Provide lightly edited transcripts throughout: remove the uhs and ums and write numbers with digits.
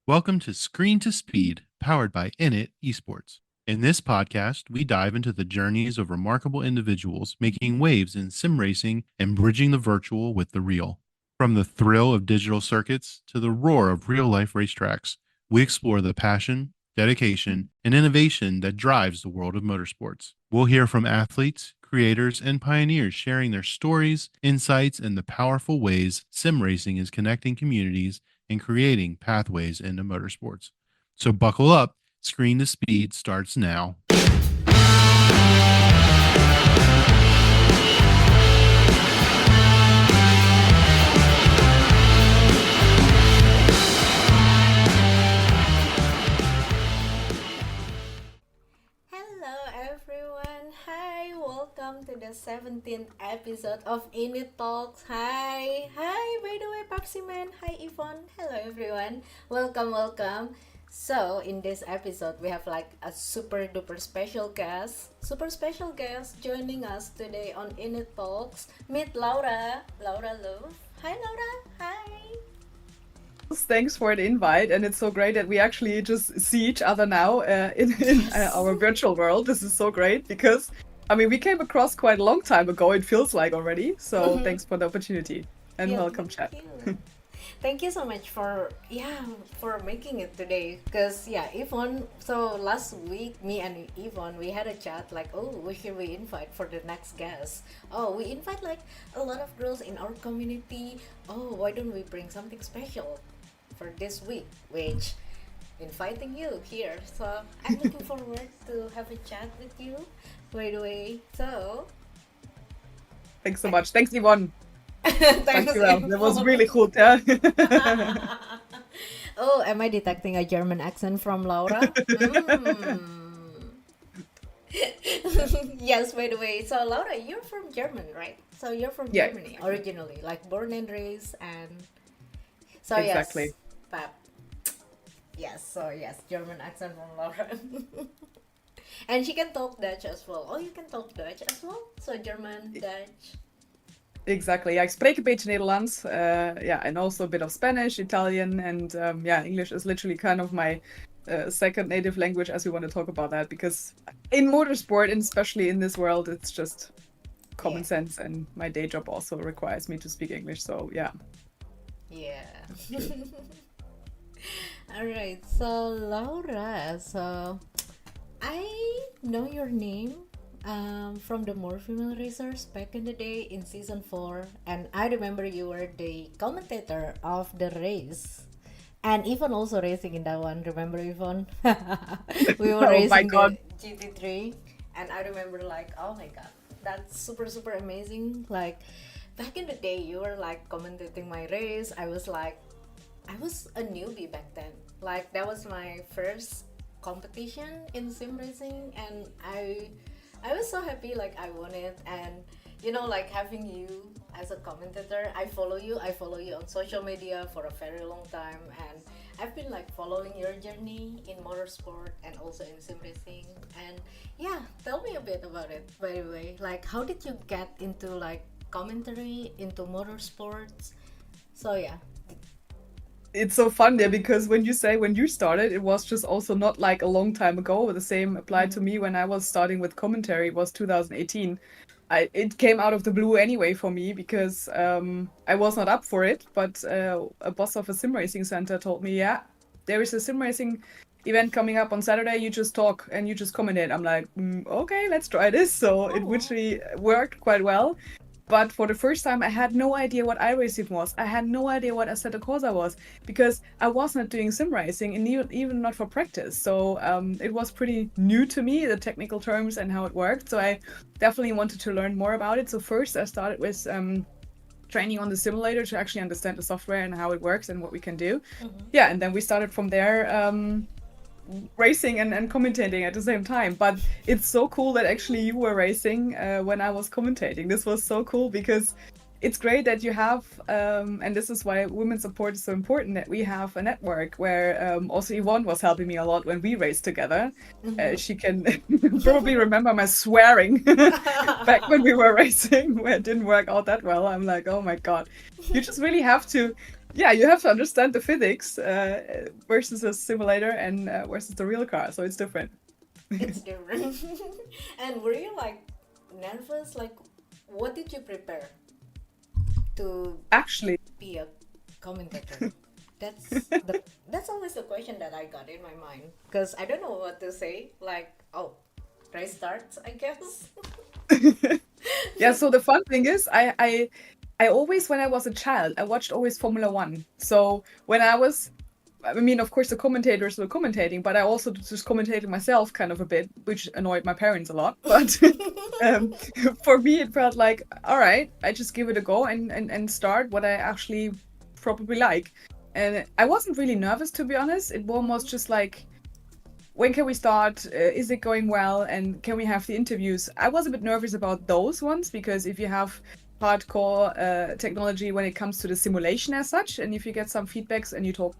Welcome to Screen to Speed, powered by INIT Esports. In this podcast, we dive into the journeys of remarkable individuals making waves in sim racing and bridging the virtual with the real. From the thrill of digital circuits to the roar of real life racetracks, we explore the passion, dedication, and innovation that drives the world of motorsports. We'll hear from athletes, creators, and pioneers sharing their stories, insights, and the powerful ways sim racing is connecting communities and creating pathways into motorsports. So buckle up. Screen to Speed starts now. Hello everyone. Hi, welcome to the 17th episode of INIT Talks. Hi. By the way, Papsi Man. Hi, Yvonne. Hello everyone. Welcome. So, in this episode, we have like a super duper special guest. Joining us today on INIT Talks. Meet Laura Luft. Hi Laura. Hi. Thanks for the invite, and it's so great that we actually just see each other now in our virtual world. This is so great because, we came across quite a long time ago, it feels like already. So thanks for the opportunity and welcome, chat. Thank you so much for making it today. Because Yvonne. So last week, me and Yvonne, we had a chat like, oh, who should we invite for the next guest? Oh, we invite like a lot of girls in our community. Oh, why don't we bring something special for this week? Which inviting you here. So I'm looking forward to have a chat with you. By the way, so Thanks so much. Thanks, Yvonne. thanks. That was really cool. Yeah. Oh, am I detecting a German accent from Laura? Yes, by the way. So, Laura, you're from Germany, right? So, you're from Yeah. Germany originally, like born and raised, and so Exactly. yes, Pap. Yes, German accent from Laura. And she can talk Dutch as well. Oh, you can talk Dutch as well? So, German, Dutch. Exactly. Ja, ik spreek een beetje Nederlands. And also a bit of Spanish, Italian, and English is literally kind of my second native language, as we want to talk about that, because in motorsport, and especially in this world, it's just common sense, and my day job also requires me to speak English. So yeah. All right. So, Laura, so I know your name from the More Female Racers back in the day in season 4, and I remember you were the commentator of the race, and Yvonne also racing in that one. Remember, Yvonne? We were Oh my racing God. the GT3, and I remember like, oh my god, that's super amazing. Like back in the day, you were like commentating my race. I was a newbie back then. Like that was my first competition in sim racing, and I was so happy, like I won it. And like having you as a commentator, I follow you on social media for a very long time, and I've been like following your journey in motorsport and also in sim racing. And tell me a bit about it, by the way. Like, how did you get into like commentary, into motorsports? So It's so fun there because when you started, it was just also not like a long time ago. The same applied to me when I was starting with commentary. It was 2018. It came out of the blue anyway for me because I was not up for it. But a boss of a sim racing center told me, yeah, there is a sim racing event coming up on Saturday. You just talk and you just commentate. I'm like, okay, let's try this. So it literally worked quite well. But for the first time, I had no idea what iRacing was. I had no idea what Assetto Corsa was because I was not doing sim racing and even not for practice. So it was pretty new to me, the technical terms and how it worked. So I definitely wanted to learn more about it. So first I started with training on the simulator to actually understand the software and how it works and what we can do. Yeah, and then we started from there. Racing and commentating at the same time. But it's so cool that actually you were racing when I was commentating. This was so cool because it's great that you have, and this is why women's support is so important, that we have a network where also Yvonne was helping me a lot when we raced together. She can probably remember my swearing back when we were racing, where it didn't work out that well. I'm like, oh my God. You just really have to yeah, you have to understand the physics versus a simulator and versus the real car, so it's different. It's different. And were you like nervous? Like, what did you prepare to Actually, be a commentator? That's always the question that I got in my mind because I don't know what to say. Like, oh, race starts, I guess. yeah. So the fun thing is, I always, when I was a child, I watched always Formula One. So when I mean, of course, the commentators were commentating, but I also just commentated myself kind of a bit, which annoyed my parents a lot. But um, for me, it felt like, all right, I just give it a go and start what I actually probably like. And I wasn't really nervous, to be honest. It was almost just like, when can we start? Is it going well? And can we have the interviews? I was a bit nervous about those ones because if you have hardcore technology when it comes to the simulation as such, and if you get some feedbacks and you talk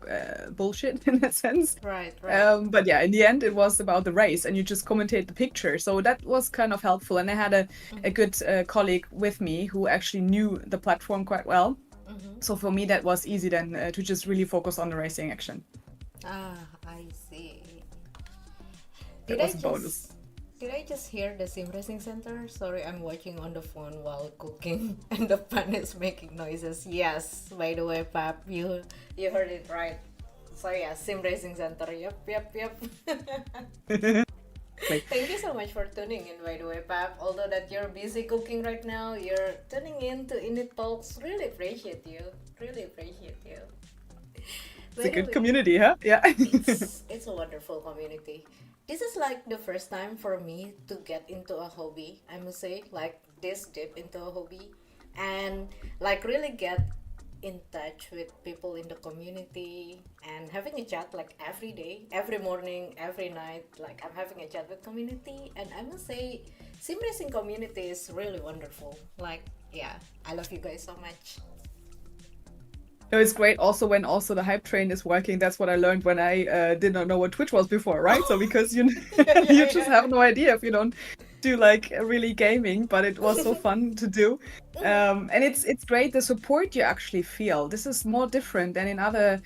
bullshit in that sense. Right, right. But yeah, in the end, it was about the race and you just commentate the picture. So that was kind of helpful. And I had a good colleague with me who actually knew the platform quite well. So for me, that was easy then to just really focus on the racing action. Ah, I see. That Did I was a bonus. did I just hear the sim racing center? Sorry, I'm watching on the phone while cooking and the pan is making noises. Yes, by the way, Pap, you heard it right. So yeah, sim racing center. Yep, yep, yep. Like, Thank you so much for tuning in, by the way, Pap. Although that you're busy cooking right now, you're tuning in to INIT Talks. Really appreciate you. Really appreciate you. it's By a the good way, community, huh? Yeah. it's a wonderful community. This is like the first time for me to get into a hobby, I must say, like this deep into a hobby and like really get in touch with people in the community and having a chat like every day, every morning, every night. Like I'm having a chat with community and I must say sim racing community is really wonderful. Like yeah, I love you guys so much. No, it's great also when also the hype train is working. That's what I learned when I did not know what Twitch was before, right? So because you Yeah, you yeah, just yeah. have no idea if you don't do like really gaming, but it was so fun to do. And it's great the support you actually feel. This is more different than in other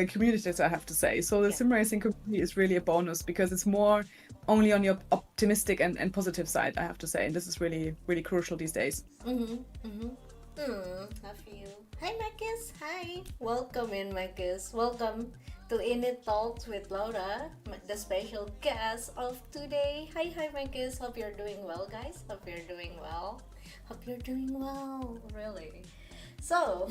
communities, I have to say. So the Yeah. sim racing community is really a bonus because it's more only on your optimistic and positive side, I have to say. And this is really, really crucial these days. Mm-hmm. Mm-hmm. I feel. Hi, Marcus. Hi. Welcome in, Marcus. Welcome to INIT Talks with Laura, the special guest of today. Hi, hi, Marcus. Hope you're doing well, guys. Hope you're doing well. Hope you're doing well. Really. So,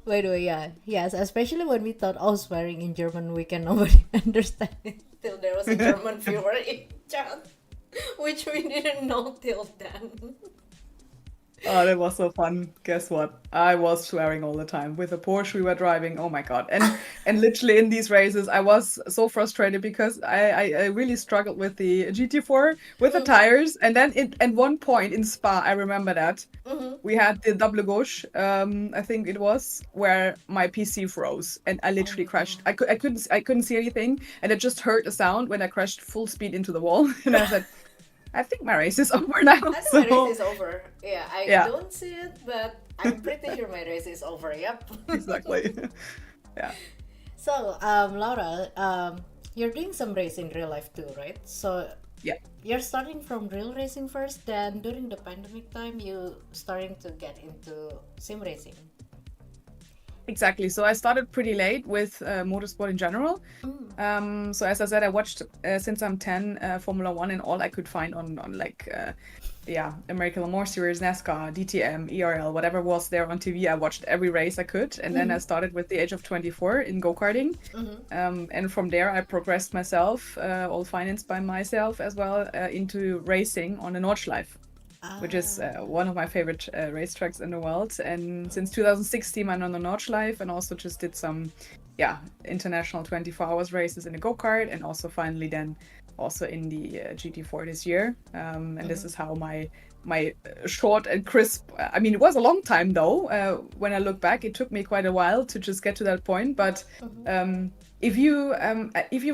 by the way, yeah, yes, especially when we thought, oh, swearing in German, we can nobody understand it. Till there was a German viewer in chat, which we didn't know till then. Oh, that was so fun. Guess what? I was swearing all the time with the Porsche we were driving. Oh my God. And literally in these races, I was so frustrated because I really struggled with the GT4 with the tires. And then at one point in Spa, I remember that we had the double gauche, I think it was, where my PC froze and I literally crashed. I couldn't see anything, and I just heard a sound when I crashed full speed into the wall. And I said, I think my race is over now. I think my race So is over. Yeah, I yeah, don't see it, but I'm pretty sure my race is over. Yep. exactly. Yeah. So, Laura, you're doing some racing in real life too, right? So, Yeah. you're starting from real racing first, then during the pandemic time, you starting to get into sim racing. Exactly. So I started pretty late with motorsport in general. So as I said, I watched since I'm 10 Formula One and all I could find on like yeah, American Le Mans Series, NASCAR, DTM, ERL, whatever was there on TV. I watched every race I could, and then I started with the age of 24 in go-karting. And from there, I progressed myself, all financed by myself as well, into racing on the Nordschleife, which is one of my favorite racetracks in the world. And since 2016, I'm on the Nordschleife and also just did some, yeah, international 24 hours races in the go-kart and also finally then also in the GT4 this year. And this is how my short and crisp, I mean, it was a long time though. When I look back, it took me quite a while to just get to that point. But if you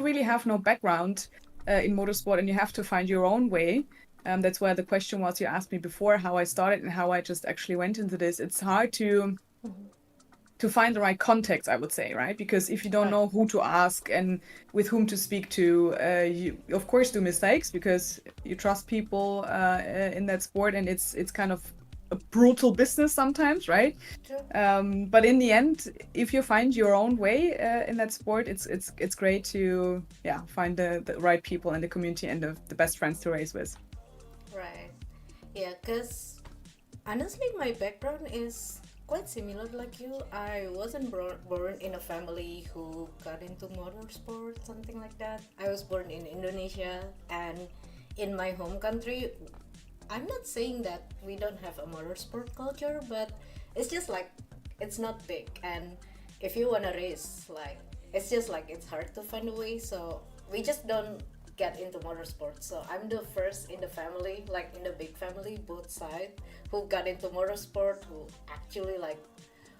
really have no background in motorsport and you have to find your own way, that's where the question was you asked me before, how I started and how I just actually went into this. It's hard to to find the right context, I would say, right? Because if you don't know who to ask and with whom to speak to, you of course do mistakes because you trust people in that sport, and it's kind of a brutal business sometimes, right? True. But in the end, if you find your own way in that sport, it's great to find the right people in the community and the best friends to race with. Right. Yeah, because honestly, my background is quite similar like you. I wasn't born in a family who got into motorsport, something like that. I was born in Indonesia, and in my home country, I'm not saying that we don't have a motorsport culture, but it's just like it's not big. And if you wanna race, like it's just like it's hard to find a way. So we just don't get into motorsport. So I'm the first in the family, like in the big family, both sides, who got into motorsport, who actually like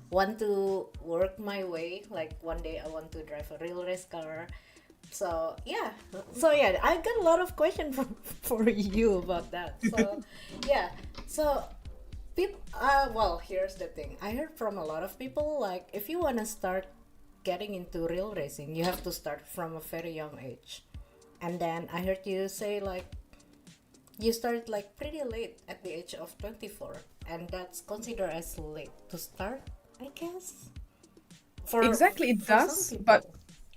want to work my way. Like one day I want to drive a real race car. So yeah, I got a lot of questions for you about that. So yeah, so well, here's the thing. I heard from a lot of people like if you wanna start getting into real racing, you have to start from a very young age. And then I heard you say like you started like pretty late at the age of 24, and that's considered as late to start, I guess. For Exactly, it for some does, people, but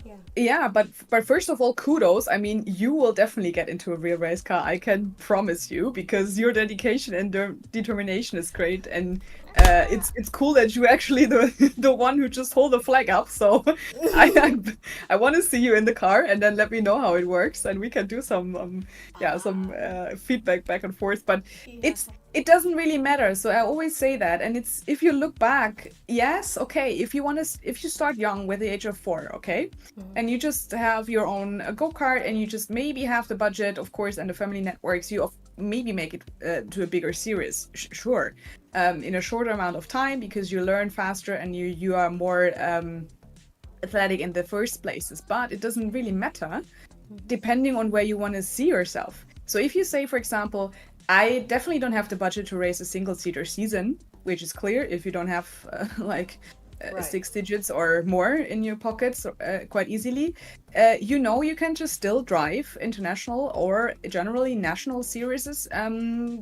yeah. yeah, but first of all, kudos. I mean, you will definitely get into a real race car. I can promise you, because your dedication and determination is great, and it's cool that you actually the the one who just hold the flag up. So I I want to see you in the car, and then let me know how it works, and we can do some some Ah, feedback back and forth. But yeah. it doesn't really matter. So I always say that, and it's if you look back, yes, okay, if you start young with the age of 4, okay, and you just have your own go-kart, and you just maybe have the budget, of course, and the family networks, you maybe make it to a bigger series, sure, in a shorter amount of time, because you learn faster and you are more athletic in the first places. But it doesn't really matter depending on where you want to see yourself. So if you say, for example, I definitely don't have the budget to race a single-seater season, which is clear if you don't have Right. 6 digits or more in your pockets quite easily. You can just still drive international or generally national series,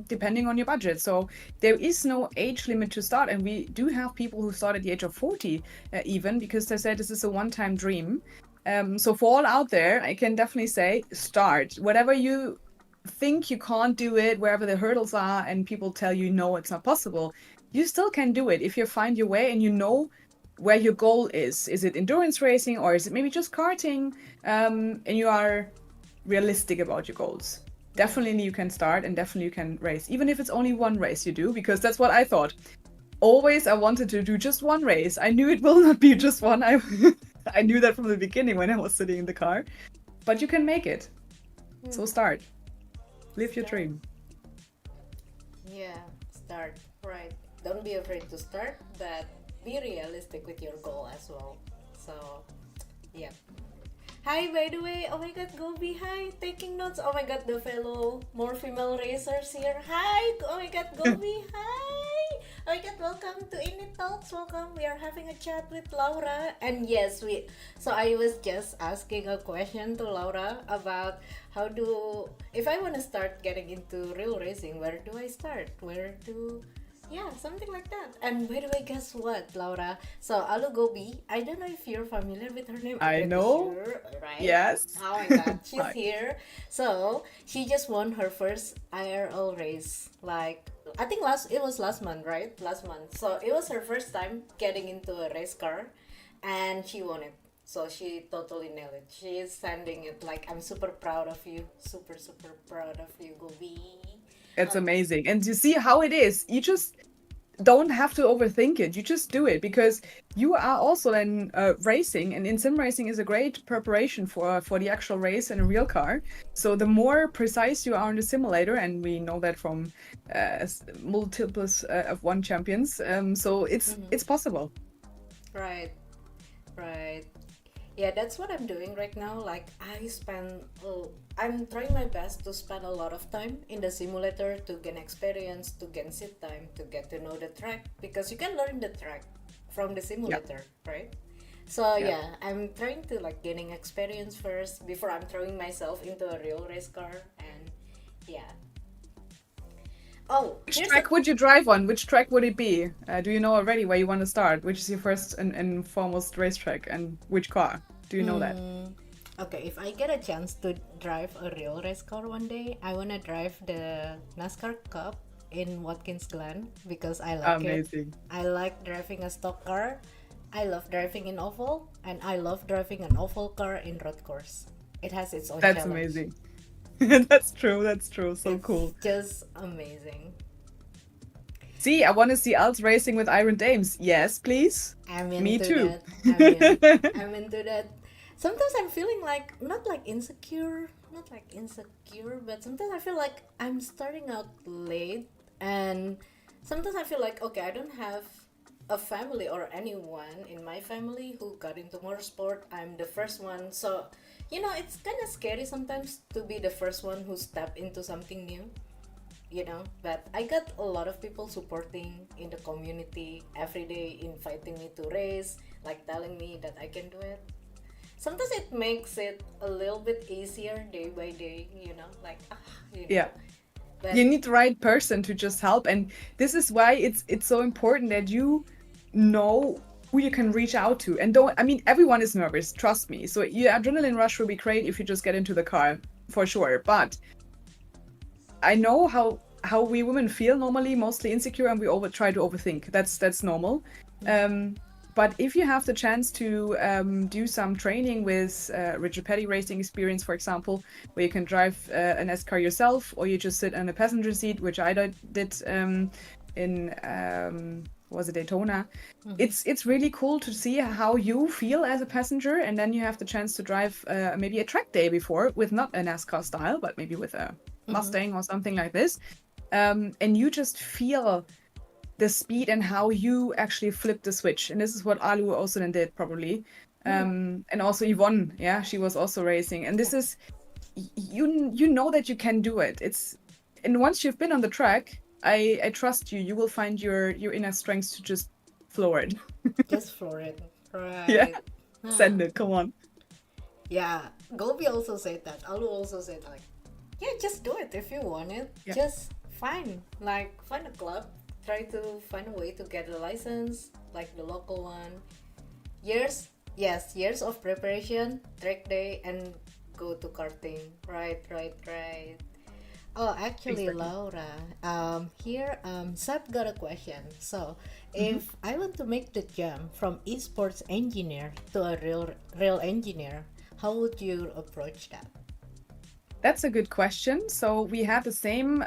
depending on your budget. So there is no age limit to start, and we do have people who start at the age of 40 even, because they said this is a one-time dream. So for all out there, I can definitely say start. Whatever you think you can't do it, wherever the hurdles are, and people tell you no, it's not possible, you still can do it if you find your way and you know where your goal is. Is it endurance racing, or is it maybe just karting? And you are realistic about your goals. Definitely you can start, and definitely you can race, even if it's only one race you do, because that's what I thought. Always I wanted to do just one race. I knew it will not be just one. I knew that from the beginning when I was sitting in the car. But you can make it. So start. Live your Start. dream. Yeah, start. Right. Don't be afraid to start, but be realistic with your goal as well. So, yeah. Hi, by the way. Oh my god, Gobi, hi. Taking notes. Oh my god, the fellow more female racers here. Hi. Oh my god, Gobi, hi. Oh my god, welcome to INIT Talks. Welcome. We are having a chat with Laura. And yes, so I was just asking a question to Laura about if I want to start getting into real racing, where do I start? Yeah, something like that. And by the way, guess what, Laura? So Alu Gobi, I don't know if you're familiar with her name. I'm I pretty know. sure, right? Yes. Oh my god, she's Hi. here. So she just won her first IRL race. Like I think it was last month, right? Last month. So it was her first time getting into a race car, and she won it. So she totally nailed it. She is sending it like I'm super proud of you. Super super proud of you, Gobi. It's amazing. And you see how it is. You just don't have to overthink it. You just do it, because you are also then racing, and in sim racing is a great preparation for the actual race in a real car. So the more precise you are in the simulator, and we know that from multiples of one champions, so it's possible. Right, right. Yeah, that's what I'm doing right now. Like I'm trying my best to spend a lot of time in the simulator to gain experience, to gain sit time, to get to know the track, because you can learn the track from the simulator, right? So yeah, I'm trying to like gaining experience first before I'm throwing myself into a real race car, and yeah. Oh, Which here's track would you drive on? Which track would it be? Do you know already where you want to start? Which is your first and foremost racetrack, and which car? Do you know that? Okay, if I get a chance to drive a real race car one day, I wanna drive the NASCAR Cup in Watkins Glen because I like it. Amazing. I like driving a stock car. I love driving in oval, and I love driving an oval car in road course. It has its own That's challenge. amazing. That's true. That's true. So It's cool. just amazing. See, I want to see Elz racing with Iron Dames. Yes, please. I'm Me into too. that. I'm into that. Sometimes I'm feeling like not like insecure, but sometimes I feel like I'm starting out late, and sometimes I feel like okay, I don't have a family or anyone in my family who got into motorsport. I'm the first one, so it's kind of scary sometimes to be the first one who step into something new. But I got a lot of people supporting in the community every day, inviting me to race, like telling me that I can do it. Sometimes it makes it a little bit easier day by day, like Yeah. but You need the right person to just help, and this is why it's so important that you know who you can reach out to. And don't, I mean, everyone is nervous, trust me. So your adrenaline rush will be great if you just get into the car, for sure. But I know how we women feel normally, mostly insecure, and we try to overthink. That's normal. But if you have the chance to do some training with Richard Petty Racing Experience, for example, where you can drive an S car yourself, or you just sit in a passenger seat, which I did in was it Daytona. It's really cool to see how you feel as a passenger, and then you have the chance to drive maybe a track day before with not a NASCAR style, but maybe with a Mustang or something like this, and you just feel the speed and how you actually flip the switch. And this is what Alu also then did probably. And also Yvonne, yeah, she was also racing. And this is, you know that you can do it. And once you've been on the track, I trust you will find your inner strength to just floor it. just for it, right? Yeah, send it, come on. Yeah, Gobi also said that. Alu also said like, yeah, just do it if you want it. Yeah. Just find a club. Try to find a way to get a license, like the local one. Years of preparation, track day, and go to karting. Right. Oh, actually, Exactly. Laura, here, Seth got a question. So, if I want to make the jump from esports engineer to a real engineer, how would you approach that? That's a good question. So we have the same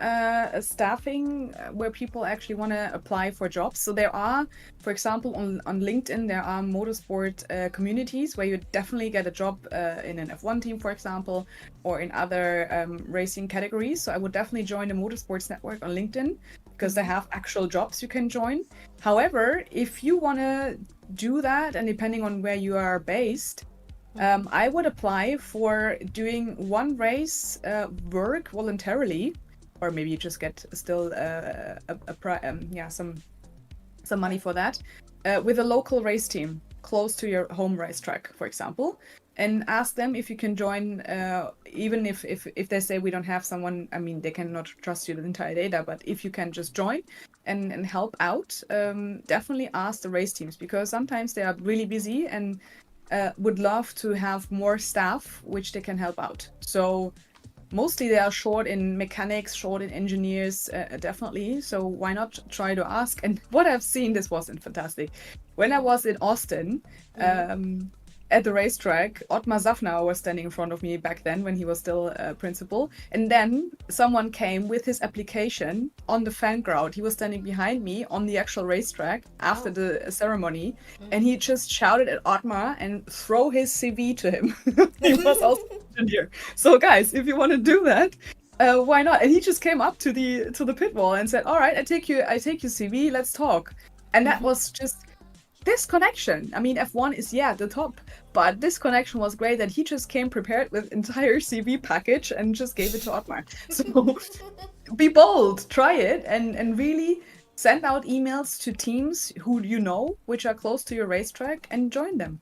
staffing where people actually want to apply for jobs. So there are, for example, on LinkedIn, there are motorsport communities where you definitely get a job in an F1 team, for example, or in other racing categories. So I would definitely join the Motorsports Network on LinkedIn because they have actual jobs you can join. However, if you want to do that, and depending on where you are based, I would apply for doing one race work voluntarily, or maybe you just get still some money for that, with a local race team close to your home racetrack, for example, and ask them if you can join, even if they say we don't have someone. I mean, they cannot trust you the entire data, but if you can just join and help out, definitely ask the race teams, because sometimes they are really busy and would love to have more staff which they can help out. So mostly they are short in mechanics, short in engineers, definitely. So why not try to ask? And what I've seen, this wasn't fantastic. When I was in Austin, at the racetrack, Ottmar Safnauer was standing in front of me back then when he was still principal. And then someone came with his application on the fan ground. He was standing behind me on the actual racetrack after the ceremony. And he just shouted at Ottmar and throw his CV to him. He was also an engineer. So guys, if you want to do that, why not? And he just came up to the pit wall and said, all right, I take your CV, let's talk. And that was just this connection. I mean, F1 is the top, but this connection was great that he just came prepared with entire CV package and just gave it to Otmar. So be bold, try it, and really send out emails to teams who you know, which are close to your racetrack, and join them.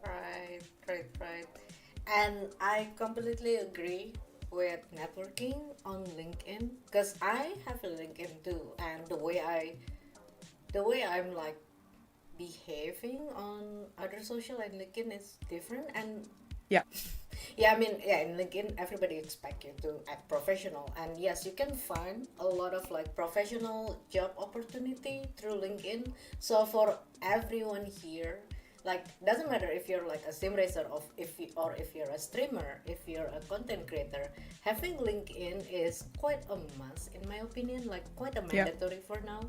Right, right, right. And I completely agree with networking on LinkedIn because I have a LinkedIn too, and the way I'm like behaving on other social and LinkedIn is different. And Yeah. yeah, I mean, yeah, in LinkedIn, everybody expect you to act professional, and yes, you can find a lot of like professional job opportunity through LinkedIn. So for everyone here, like, doesn't matter if you're like a sim racer of if you're a streamer, if you're a content creator, having LinkedIn is quite a must in my opinion, like quite a Yeah. mandatory for now.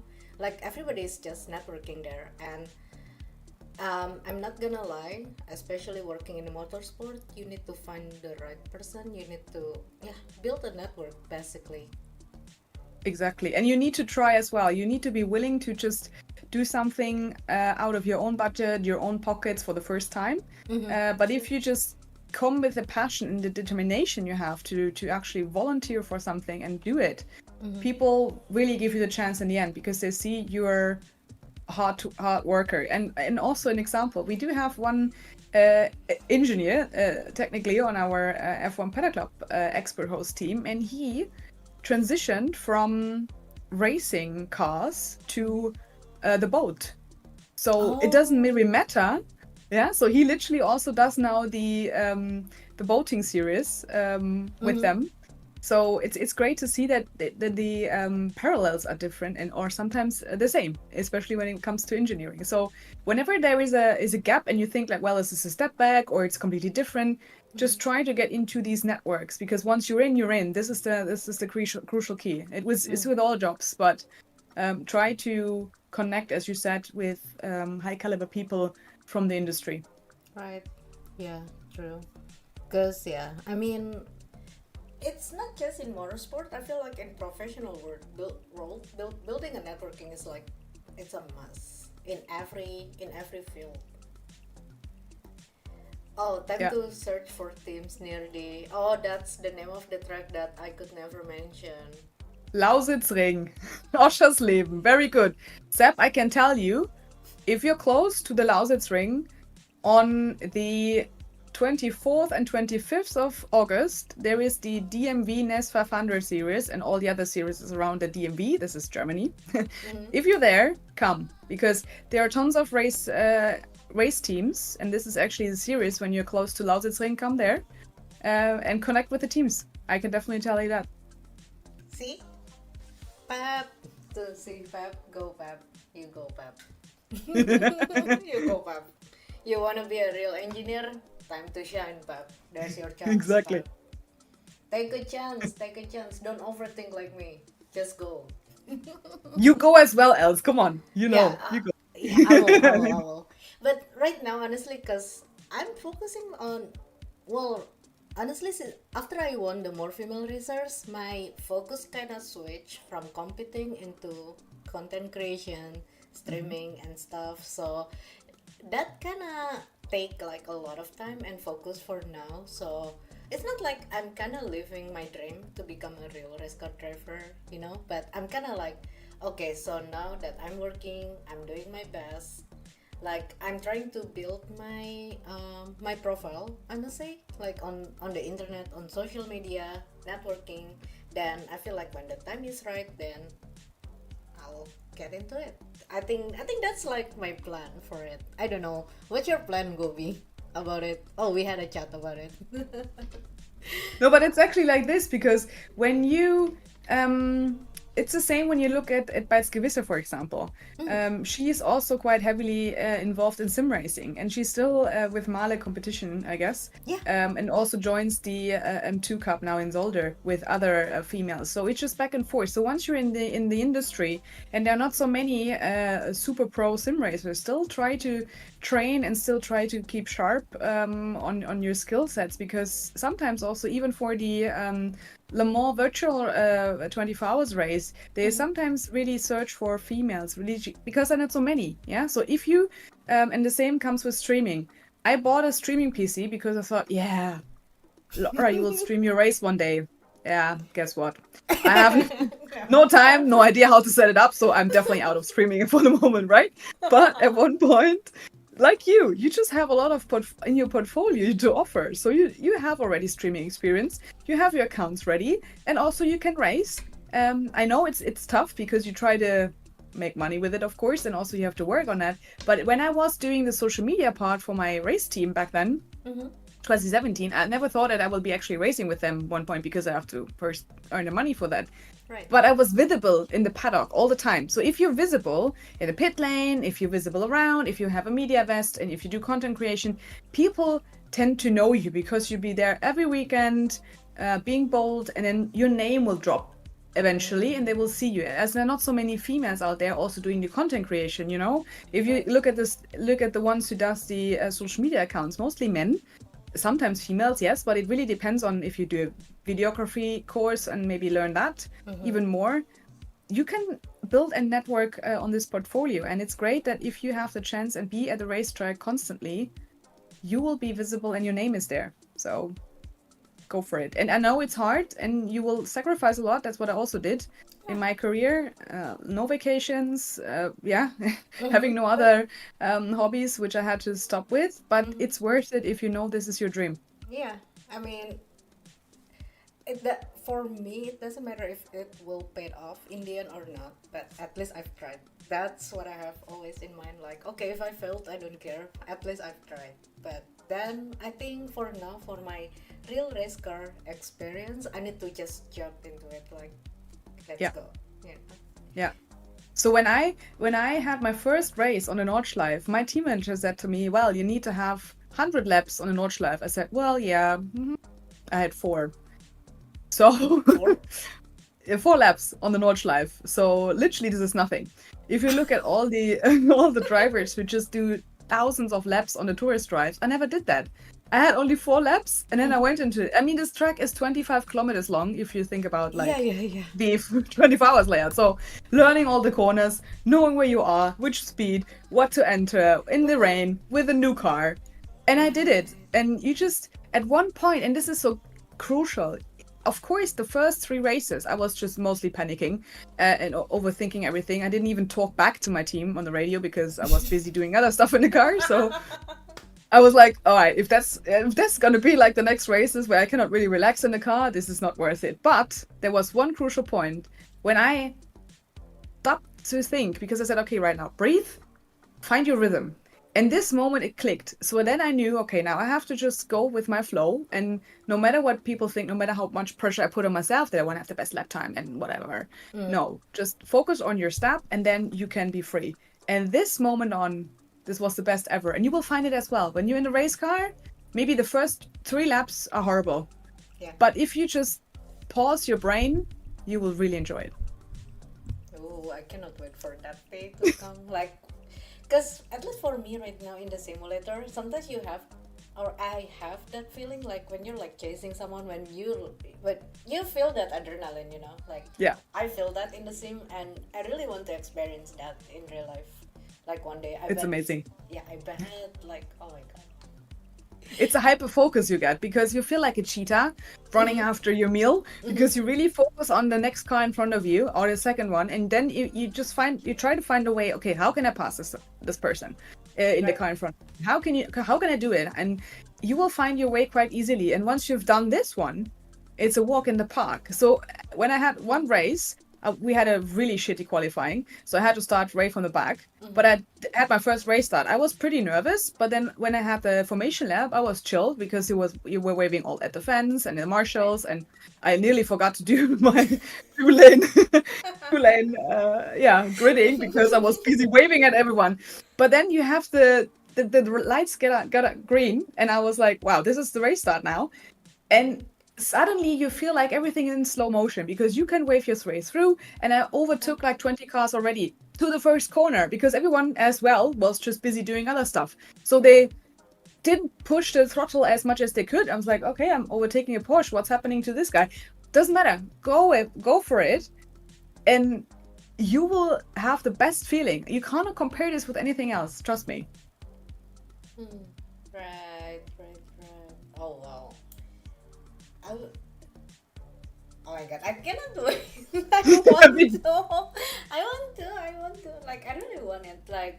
Like everybody is just networking there, and I'm not gonna lie, especially working in the motorsport, you need to find the right person. You need to, yeah, build a network basically. Exactly. And you need to try as well. You need to be willing to just do something out of your own budget, your own pockets for the first time. But if you just come with the passion and the determination you have to actually volunteer for something and do it, people really give you the chance in the end because they see you're hard worker. And also an example, we do have one engineer technically on our F1 Paddock Club Expert Host team, and he transitioned from racing cars to the boat. So it doesn't really matter. Yeah, so he literally also does now the boating series with them. So it's great to see that the parallels are different and or sometimes the same, especially when it comes to engineering. So whenever there is a gap and you think like, well, this is a step back or it's completely different, just try to get into these networks, because once you're in, you're in. This is the crucial key. It's with all jobs, but try to connect, as you said, with high caliber people from the industry. Right. Yeah, true. Because, yeah, I mean, it's not just in motorsport. I feel like in professional world, building a networking is like, it's a must in every field. Oh, time Yeah. to search for teams near the. Oh, that's the name of the track that I could never mention. Lausitzring, Oschersleben, very good. Seb, I can tell you, if you're close to the Lausitzring on the 24th and 25th of August, there is the DMV NES 500 series and all the other series around the DMV. This is Germany. If you're there, come, because there are tons of race teams, and this is actually the series. When you're close to Lausitzring, come there and connect with the teams. I can definitely tell you that. See? Pep. To see Pep, go Pep. You go Pep. You go Pep. You wanna be a real engineer? Time to shine, Pep. There's your chance. Exactly. Pep. Take a chance. Take a chance. Don't overthink like me. Just go. You go as well, Elz. Come on. You know. Yeah, You go. yeah, I will. But right now, honestly, because I'm focusing on, well, honestly, after I won the more female racers, my focus kind of switched from competing into content creation, streaming, and stuff. So that kind of take like a lot of time and focus for now. So it's not like I'm kind of living my dream to become a real race car driver, but I'm kind of like, okay, so now that I'm working, I'm doing my best. Like, I'm trying to build my profile, I must say, like on the internet, on social media, networking. Then I feel like when the time is right, then I'll get into it. I think that's like my plan for it. I don't know. What's your plan, Gobi, about it? Oh, we had a chat about it. No, but it's actually like this, because when you it's the same when you look at Balzgewisser, for example. She is also quite heavily involved in sim racing, and she's still with Male competition, I guess. Yeah. And also joins the M2 Cup now in Zolder with other females. So it's just back and forth. So once you're in the industry, and there are not so many super pro sim racers, still try to train and still try to keep sharp on your skill sets, because sometimes also even for the Le Mans virtual 24 hours race, they sometimes really search for females, really, because there are not so many. Yeah. So if you, and the same comes with streaming. I bought a streaming PC because I thought, yeah, Laura, you will stream your race one day. Yeah, guess what? I have no time, no idea how to set it up, so I'm definitely out of streaming for the moment, right? But at one point, like you just have a lot of in your portfolio to offer. So you have already streaming experience, you have your accounts ready, and also you can race. I know it's tough because you try to make money with it, of course, and also you have to work on that. But when I was doing the social media part for my race team back then, 2017, I never thought that I will be actually racing with them at one point because I have to first earn the money for that. Right. But I was visible in the paddock all the time. So if you're visible in the pit lane, if you're visible around, if you have a media vest, and if you do content creation, people tend to know you because you'll be there every weekend, being bold, and then your name will drop eventually and they will see you, as there are not so many females out there also doing the content creation, you know. If you look at the ones who does the social media accounts, mostly men, sometimes females, yes, but it really depends on if you do a videography course and maybe learn that even more. You can build a network on this portfolio, and it's great that if you have the chance and be at the racetrack constantly, you will be visible and your name is there. So go for it. And I know it's hard and you will sacrifice a lot. That's what I also did in my career. No vacations, having no other hobbies, which I had to stop with. But it's worth it if you know this is your dream. Yeah, I mean, for me, it doesn't matter if it will pay off in the end or not, but at least I've tried. That's what I have always in mind. Like, okay, if I failed, I don't care. At least I've tried. But then I think for now, for my real race car experience, I need to just jump into it. Like, let's go. Yeah. So when I had my first race on a Nordschleife, my team manager said to me, "Well, you need to have 100 laps on a Nordschleife." I said, "Well, yeah." I had 4. So 4 laps on the Nordschleife. So literally this is nothing. If you look at all the all the drivers who just do thousands of laps on the tourist drives, I never did that. I had only 4 laps and then I went into it. I mean, this track is 25 kilometers long if you think about like the 24 hours layout. So learning all the corners, knowing where you are, which speed, what to enter in the rain with a new car. And I did it. And you just, at one point, and this is so crucial, of course, the first 3 races, I was just mostly panicking and overthinking everything. I didn't even talk back to my team on the radio because I was busy doing other stuff in the car. So I was like, all right, if that's going to be like the next races where I cannot really relax in the car, this is not worth it. But there was one crucial point when I stopped to think, because I said, okay, right now, breathe, find your rhythm. And this moment it clicked. So then I knew, okay, now I have to just go with my flow. And no matter what people think, no matter how much pressure I put on myself that I want to have the best lap time and whatever. No, just focus on your step and then you can be free. And this moment on, this was the best ever. And you will find it as well. When you're in the race car, maybe the first 3 laps are horrible. Yeah. But if you just pause your brain, you will really enjoy it. Oh, I cannot wait for that day to come. Like, because at least for me right now in the simulator, sometimes you have, or I have that feeling like when you're like chasing someone, when you feel that adrenaline, you know, like I feel that in the sim, and I really want to experience that in real life. Like one day, it's amazing. Yeah, I bet like, oh my god. It's a hyper focus you get because you feel like a cheetah running after your meal because you really focus on the next car in front of you or the second one, and then you try to find a way. Okay, how can I pass this person in the car in front? How can I do it? And you will find your way quite easily. And once you've done this one, it's a walk in the park. So when I had one race, we had a really shitty qualifying, so I had to start right from the back. But I had my first race start. I was pretty nervous, but then when I had the formation lap, I was chilled because you were waving all at the fence and the marshals, and I nearly forgot to do my two lane gridding because I was busy waving at everyone. But then you have the lights got green, and I was like, wow, this is the race start now, and suddenly you feel like everything is in slow motion because you can wave your way through, and I overtook like 20 cars already to the first corner because everyone as well was just busy doing other stuff. So they didn't push the throttle as much as they could. I was like, okay, I'm overtaking a Porsche. What's happening to this guy? Doesn't matter. Go for it. And you will have the best feeling. You cannot compare this with anything else. Trust me. Right. Oh, wow. Oh my god, I cannot do it. I want to. I want to. Like, I really want it. Like,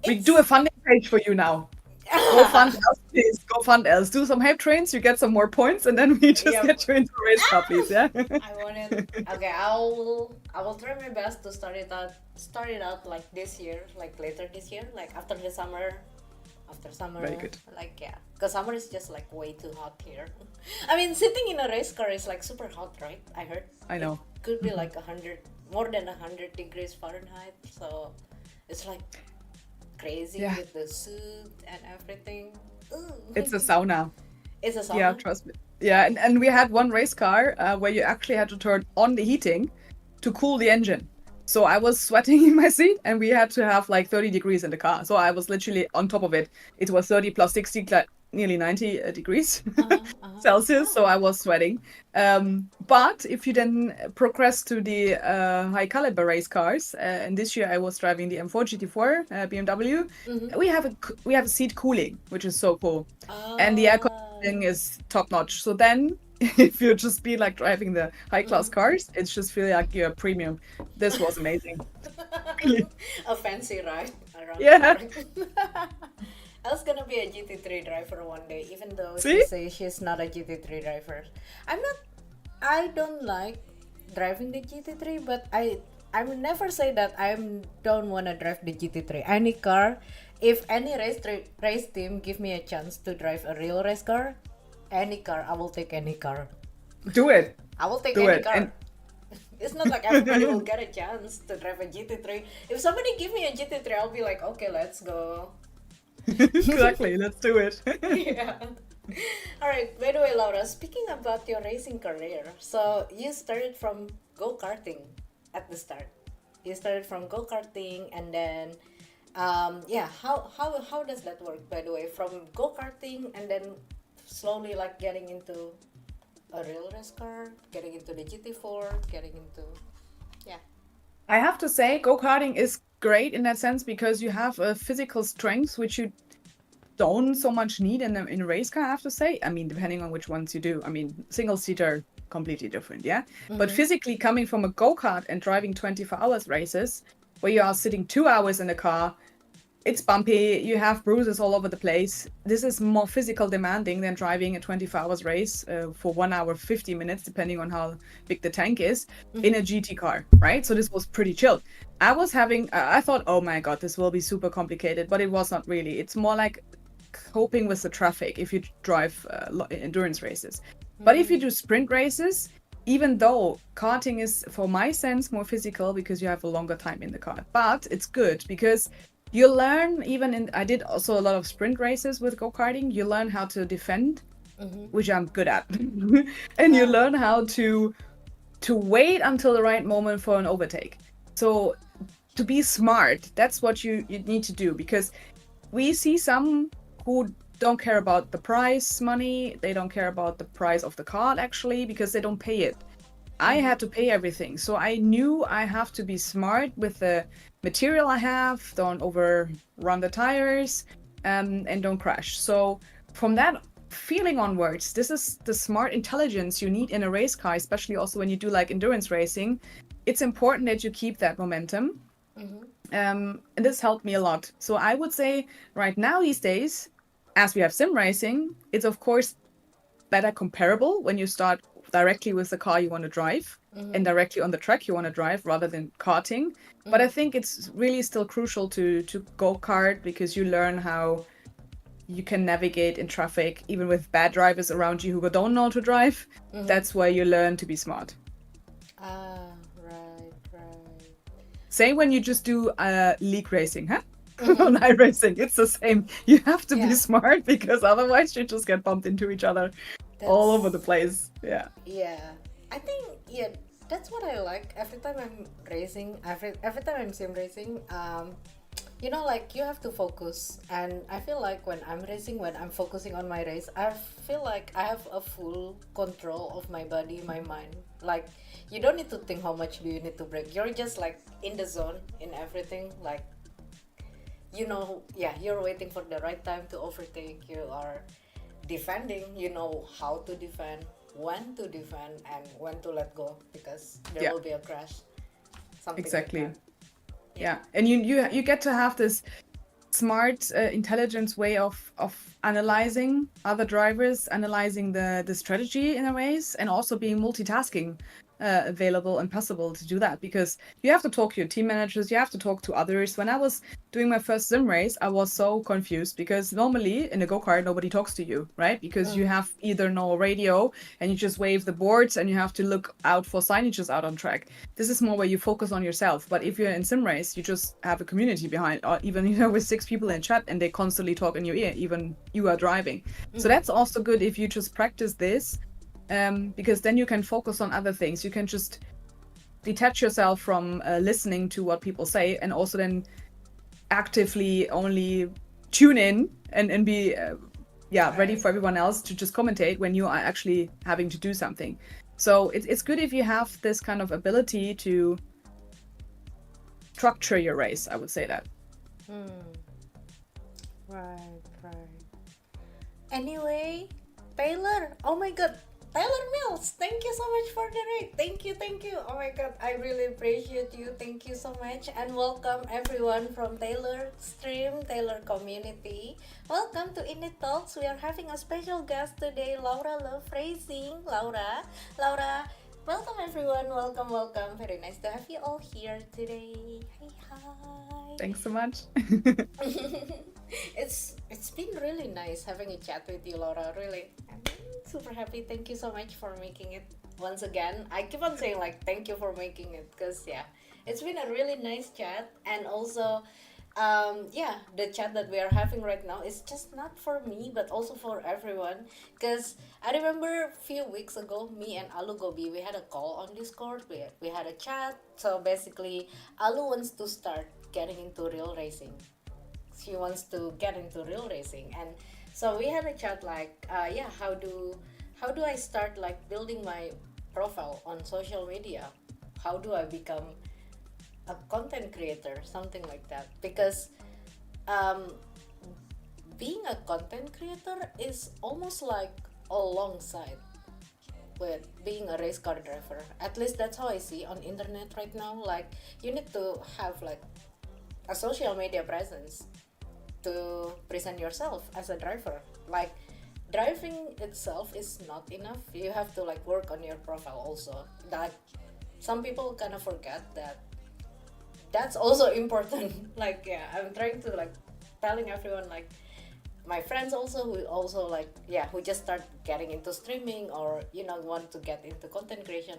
We it's. do a funding page for you now. Go fund Elz, please. Go fund Elz. Do some hype trains, you get some more points, and then we just Yep. get you into a race car, please. Yeah. I want it. Okay, I will try my best to start it out like this year, like later this year, like after the summer. After summer, Very good. like yeah, because summer is just like way too hot here. I mean, sitting in a race car is like super hot, right? I heard. I know. It could be like 100, more than 100 degrees Fahrenheit. So it's like crazy Yeah. with the suit and everything. Ooh. It's a sauna. It's a sauna. Yeah, trust me. Yeah, and we had one race car where you actually had to turn on the heating to cool the engine. So I was sweating in my seat, and we had to have like 30 degrees in the car. So I was literally on top of it. It was 30 plus 60, like nearly 90 degrees Celsius. So I was sweating. But if you then progress to the high caliber race cars, and this year I was driving the M4 GT4 BMW, we have a seat cooling, which is so cool, and the air conditioning is top notch. So then, if you just be like driving the high class cars, it's just feel like you're premium. This was amazing. A fancy ride around. Yeah. the park. I was gonna be a GT3 driver one day, even though See? she says she's not a GT3 driver. I don't like driving the GT3, but I will never say that I don't wanna drive the GT3. Any car, if any race team give me a chance to drive a real race car, any car, I will take any car. Do it. I will take Do any it. car. And- It's not like everybody will get a chance to drive a GT3. If somebody give me a GT3, I'll be like, okay, let's go. Exactly. Let's do it. Yeah. All right. By the way, Laura, speaking about your racing career, so you started from go-karting at the start. You started from go-karting, and then, yeah. How does that work? By the way, from go-karting and then slowly like getting into a real race car, getting into the GT4, getting into, yeah. I have to say, go-karting is great in that sense because you have a physical strength which you don't so much need in a race car, I have to say. I mean, depending on which ones you do. I mean, single-seater, completely different, yeah? But physically coming from a go-kart and driving 24 hours races, where you are sitting 2 hours in the car, it's bumpy, you have bruises all over the place. This is more physical demanding than driving a 24 hours race for 1 hour 50 minutes, depending on how big the tank is, in a GT car, right? So this was pretty chill. I thought, oh my god, this will be super complicated, but it was not really. It's more like coping with the traffic if you drive endurance races. But if you do sprint races, even though karting is, for my sense, more physical because you have a longer time in the car, but it's good because you learn, I did also a lot of sprint races with go-karting, you learn how to defend, which I'm good at. And you learn how to wait until the right moment for an overtake. So to be smart, that's what you need to do, because we see some who don't care about the prize money, they don't care about the price of the card actually, because they don't pay it. I had to pay everything, so I knew I have to be smart with the material I have, don't overrun the tires, and don't crash. So from that feeling onwards, this is the smart intelligence you need in a race car, especially also when you do like endurance racing. It's important that you keep that momentum. And this helped me a lot. So I would say right now these days, as we have sim racing, it's of course better comparable when you start directly with the car you want to drive and directly on the track you want to drive rather than karting. But I think it's really still crucial to go kart, because you learn how you can navigate in traffic even with bad drivers around you who don't know how to drive. That's where you learn to be smart. Right. Same when you just do league racing, huh? On iRacing, it's the same. You have to be smart, because otherwise you just get bumped into each other all over the place. Yeah. I think that's what I like. Every time I'm racing, every time I'm sim racing, like you have to focus. And I feel like when I'm racing, when I'm focusing on my race, I feel like I have a full control of my body, my mind. Like you don't need to think how much do you need to brake. You're just like in the zone in everything. Like you're waiting for the right time to overtake. You are defending, you know how to defend. when to defend and when to let go because there Yeah. will be a crash. Something Exactly. like that. Yeah. And you get to have this smart, intelligent way of analyzing other drivers, analyzing the strategy in a race, and also being multitasking available and possible to do that, because you have to talk to your team managers, you have to talk to others. When I was doing my first sim race, I was so confused because normally in a go-kart nobody talks to you, right? Because you have either no radio and you just wave the boards and you have to look out for signages out on track. This is more where you focus on yourself. But if you're in sim race, you just have a community behind, or even with 6 people in chat and they constantly talk in your ear, even you are driving. So that's also good if you just practice this, because then you can focus on other things. You can just detach yourself from listening to what people say, and also then actively only tune in and be ready for everyone else to just commentate when you are actually having to do something. So it's good if you have this kind of ability to structure your race, I would say that. Right, right. Anyway, Taylor, oh my god, Taylor Mills, thank you so much for the rate. Thank you, thank you. Oh my god, I really appreciate you. Thank you so much. And welcome everyone from Taylor Stream, Taylor Community. Welcome to INIT Talks. We are having a special guest today, Laura Luft Racing. Laura, welcome everyone. Welcome, welcome. Very nice to have you all here today. Hi. Thanks so much. It's been really nice having a chat with you, Laura. Really, I'm super happy. Thank you so much for making it once again. I keep on saying like thank you for making it, because it's been a really nice chat. And also the chat that we are having right now is just not for me but also for everyone, because I remember a few weeks ago, me and Alu Gobi, we had a call on Discord. We had a chat. So basically Alu wants to start getting into real racing. She wants to get into real racing, and so we had a chat like how do I start like building my profile on social media, how do I become a content creator, something like that, because being a content creator is almost like alongside with being a race car driver. At least that's how I see on internet right now. Like you need to have like a social media presence to present yourself as a driver. Like driving itself is not enough. You have to like work on your profile also. Like some people kind of forget that that's also important. Like I'm trying to like telling everyone, like my friends also who also like who just start getting into streaming or want to get into content creation,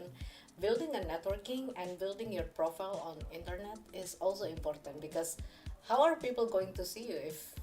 building a networking and building your profile on internet is also important, because how are people going to see you if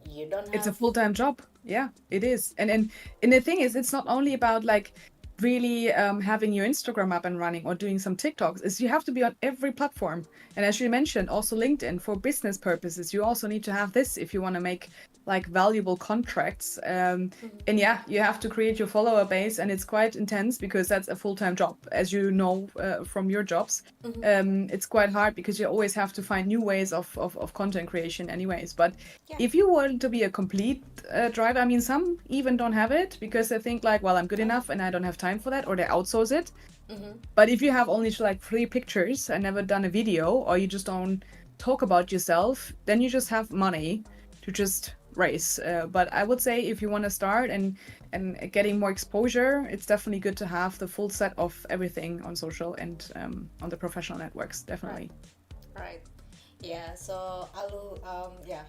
you don't have... It's a full-time job. Yeah, it is. And the thing is, it's not only about like really having your Instagram up and running or doing some TikToks. Is you have to be on every platform. And as you mentioned, also LinkedIn for business purposes. You also need to have this if you want to make like valuable contracts. And you have to create your follower base, and it's quite intense because that's a full-time job, as you know from your jobs. It's quite hard because you always have to find new ways of content creation anyways. But if you want to be a complete driver, I mean, some even don't have it because they think like, well, I'm good enough and I don't have time for that, or they outsource it. But if you have only like 3 pictures and never done a video, or you just don't talk about yourself, then you just have money to just race. But I would say if you want to start and getting more exposure, it's definitely good to have the full set of everything on social and on the professional networks, definitely. Right. Yeah, so Alu,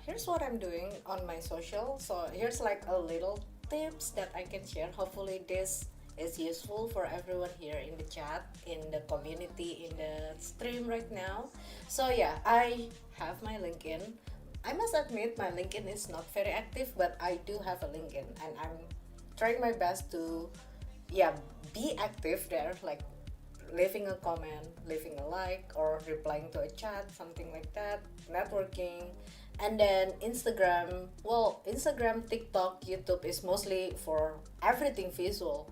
here's what I'm doing on my social. So here's like a little tips that I can share. Hopefully this is useful for everyone here in the chat, in the community, in the stream right now. So I have my LinkedIn. I must admit my LinkedIn is not very active, but I do have a LinkedIn, and I'm trying my best to be active there, like leaving a comment, leaving a like, or replying to a chat, something like that, networking. And then Instagram, TikTok, YouTube is mostly for everything visual.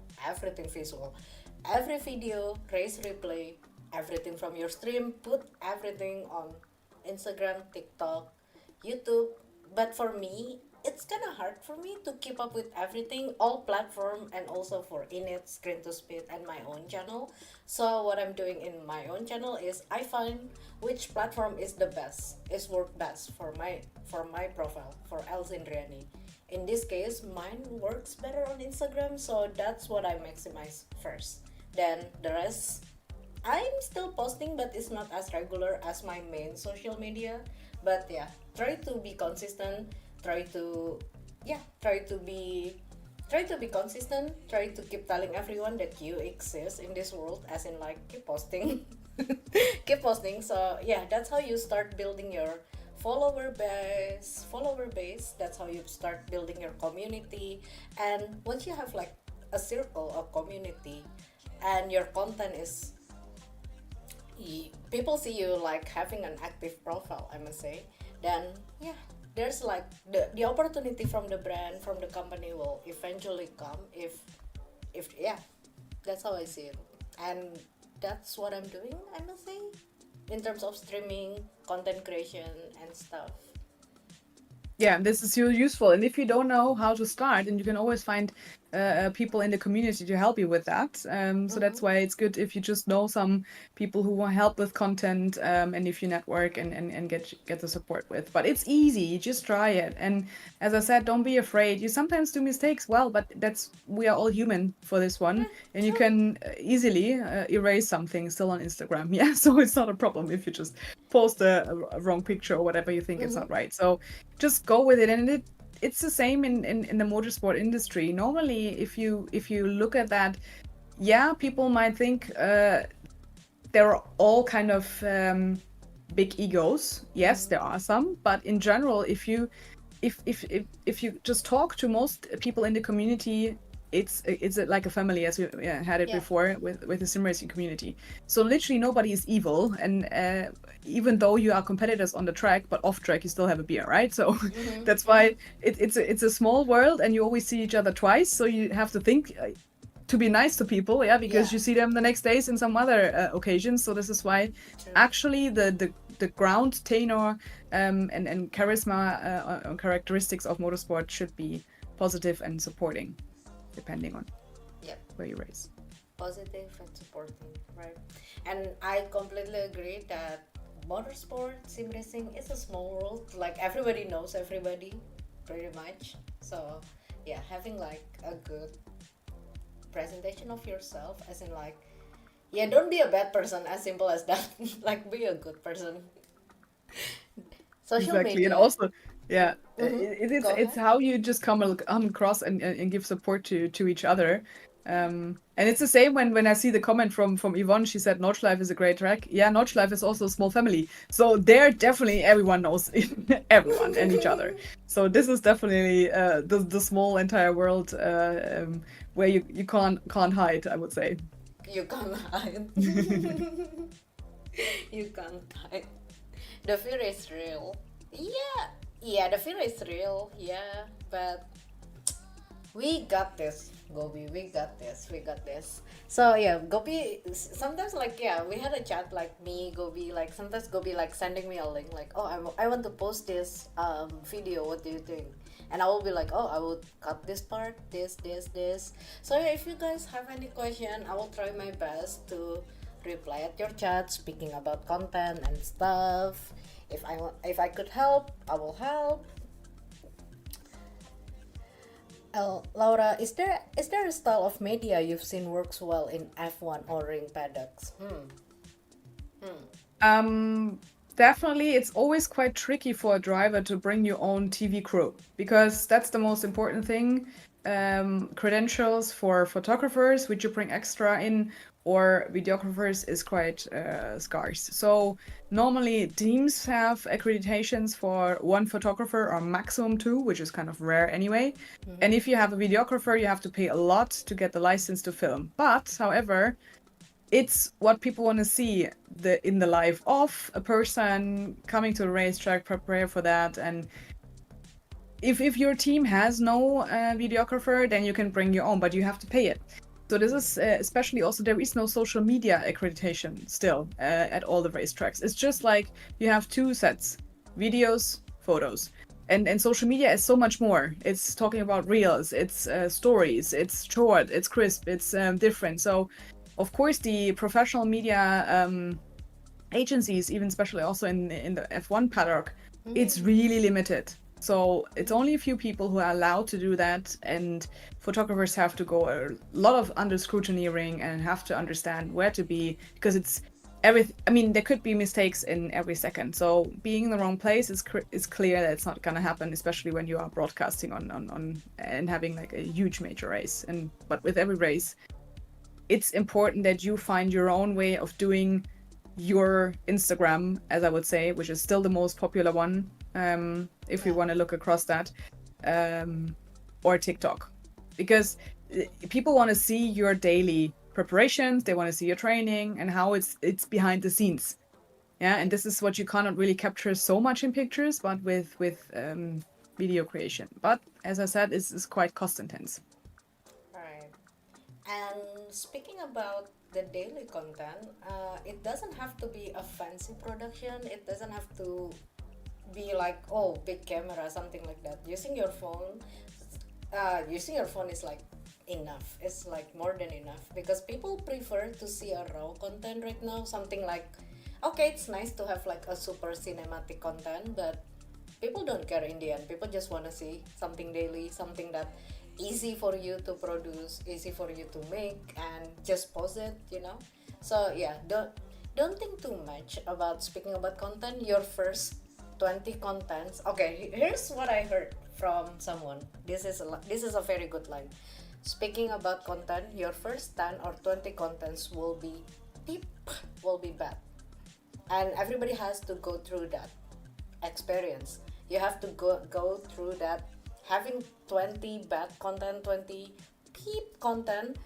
Every video, race replay, everything from your stream, put everything on Instagram, TikTok, YouTube. But for me, it's kind of hard for me to keep up with everything, all platform, and also for INIT, Screen to Speed, and my own channel. So what I'm doing in my own channel is I find which platform is the best, is work best for my profile, for Elz Indriani. In this case, mine works better on Instagram, so that's what I maximize first. Then the rest, I'm still posting, but it's not as regular as my main social media. But yeah, try to be consistent. Try to, yeah, try to be consistent. Try to keep telling everyone that you exist in this world, as in like keep posting, keep posting. So yeah, that's how you start building your follower base. Follower base. That's how you start building your community. And once you have like a circle of community, and your content is people see you like having an active profile, I must say, then yeah, there's like the opportunity from the brand, from the company will eventually come if yeah, that's how I see it. And that's what I'm doing, I must say, in terms of streaming, content creation and stuff. Yeah, this is really useful. And if you don't know how to start, then you can always find people in the community to help you with that. So that's why it's good if you just know some people who want help with content, and if you network and get the support with. But it's easy, you just try it. And as I said, don't be afraid. You sometimes do mistakes, well, but we are all human for this one. And you can easily erase something still on Instagram. Yeah, so it's not a problem if you just post a wrong picture or whatever you think it's not right. So just go with it. And it's the same in the motorsport industry. Normally, if you look at that, yeah, people might think there are all kind of big egos. Yes, there are some, but in general, if you just talk to most people in the community, it's like a family, as we had it before with the sim racing community. So literally nobody is evil, and even though you are competitors on the track, but off track you still have a beer, right? So that's why it's a small world, and you always see each other twice. So you have to think to be nice to people, because you see them the next days in some other occasions. So this is why actually the ground tenor and charisma characteristics of motorsport should be positive and supporting, depending on where you race. Positive and supporting, right? And I completely agree that motorsport, sim racing is a small world. Like everybody knows everybody, pretty much. So yeah, having like a good presentation of yourself, as in like, yeah, don't be a bad person, as simple as that. Like be a good person. Social media. And also, it's how you just come across and give support to each other. And it's the same when I see the comment from Yvonne. She said Nordschleife is a great track. Yeah, Nordschleife is also a small family. So there definitely everyone knows everyone and each other. So this is definitely the small entire world where you can't hide, I would say. You can't hide. You can't hide. The fear is real. Yeah, the fear is real. Yeah, but we got this, Gobi. We got this. So yeah, Gobi. Sometimes like we had a chat, like me, Gobi. Like sometimes Gobi like sending me a link, like, oh, I want to post this video. What do you think? And I will be like, oh, I will cut this part, this. So yeah, if you guys have any question, I will try my best to reply at your chat, speaking about content and stuff. If I could help, I will help. Laura, is there a style of media you've seen works well in F1 or ring paddocks? Definitely, it's always quite tricky for a driver to bring your own TV crew, because that's the most important thing. Credentials for photographers, which you bring extra in, or videographers, is quite scarce. So normally teams have accreditations for one photographer or maximum two, which is kind of rare anyway. And if you have a videographer, you have to pay a lot to get the license to film. But however, it's what people want to see in the life of a person coming to a racetrack, prepare for that. And if your team has no videographer, then you can bring your own, but you have to pay it. So this is especially also, there is no social media accreditation still at all the racetracks. It's just like you have two sets, videos, photos. And social media is so much more. It's talking about reels, it's stories, it's short, it's crisp, it's different. So of course the professional media agencies, even especially also in the F1 paddock, it's really limited. So it's only a few people who are allowed to do that, and photographers have to go a lot of under scrutineering and have to understand where to be, because it's there could be mistakes in every second. So being in the wrong place is clear that it's not going to happen, especially when you are broadcasting on and having like a huge major race. But with every race, it's important that you find your own way of doing your Instagram, as I would say, which is still the most popular one, if we want to look across that, or TikTok, because people want to see your daily preparations, they want to see your training and how it's behind the scenes. Yeah, and this is what you cannot really capture so much in pictures, but with video creation. But as I said, it's quite cost intense. Right. And speaking about the daily content, it doesn't have to be a fancy production. It doesn't have to be like, oh, big camera, something like that. Using your phone is like enough. It's like more than enough, because people prefer to see a raw content right now. Something like, okay, it's nice to have like a super cinematic content, but people don't care in the end. People just want to see something daily, something that easy for you to produce, easy for you to make, and just post it, So yeah, don't think too much about speaking about content. Your first 20 contents. Okay, here's what I heard from someone. This is a very good line. Speaking about content, your first 10 or 20 contents will be bad, and everybody has to go through that experience. You have to go through that, having 20 bad content, 20 peep content,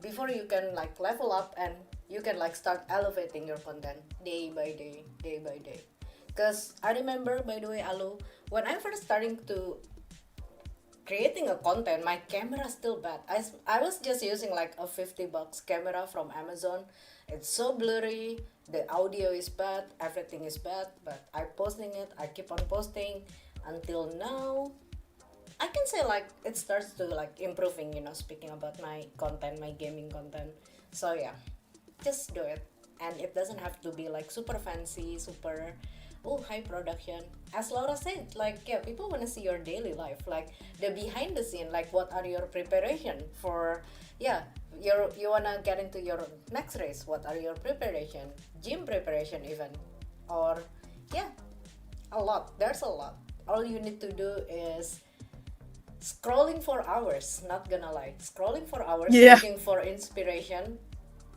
before you can like level up and you can like start elevating your content day by day. Because I remember, by the way, Alu, when I first starting to creating a content, my camera still bad. I was just using like a $50 camera from Amazon. It's so blurry, the audio is bad, everything is bad, but I keep on posting until now. I can say like it starts to like improving, speaking about my content, my gaming content. So yeah, just do it. And it doesn't have to be like super fancy, super high production. As Laura said, like, yeah, people want to see your daily life, like the behind the scene, like what are your preparation for, you want to get into your next race, what are your preparation, gym preparation even, or there's a lot. All you need to do is scrolling for hours, not gonna lie, scrolling for hours, looking for inspiration,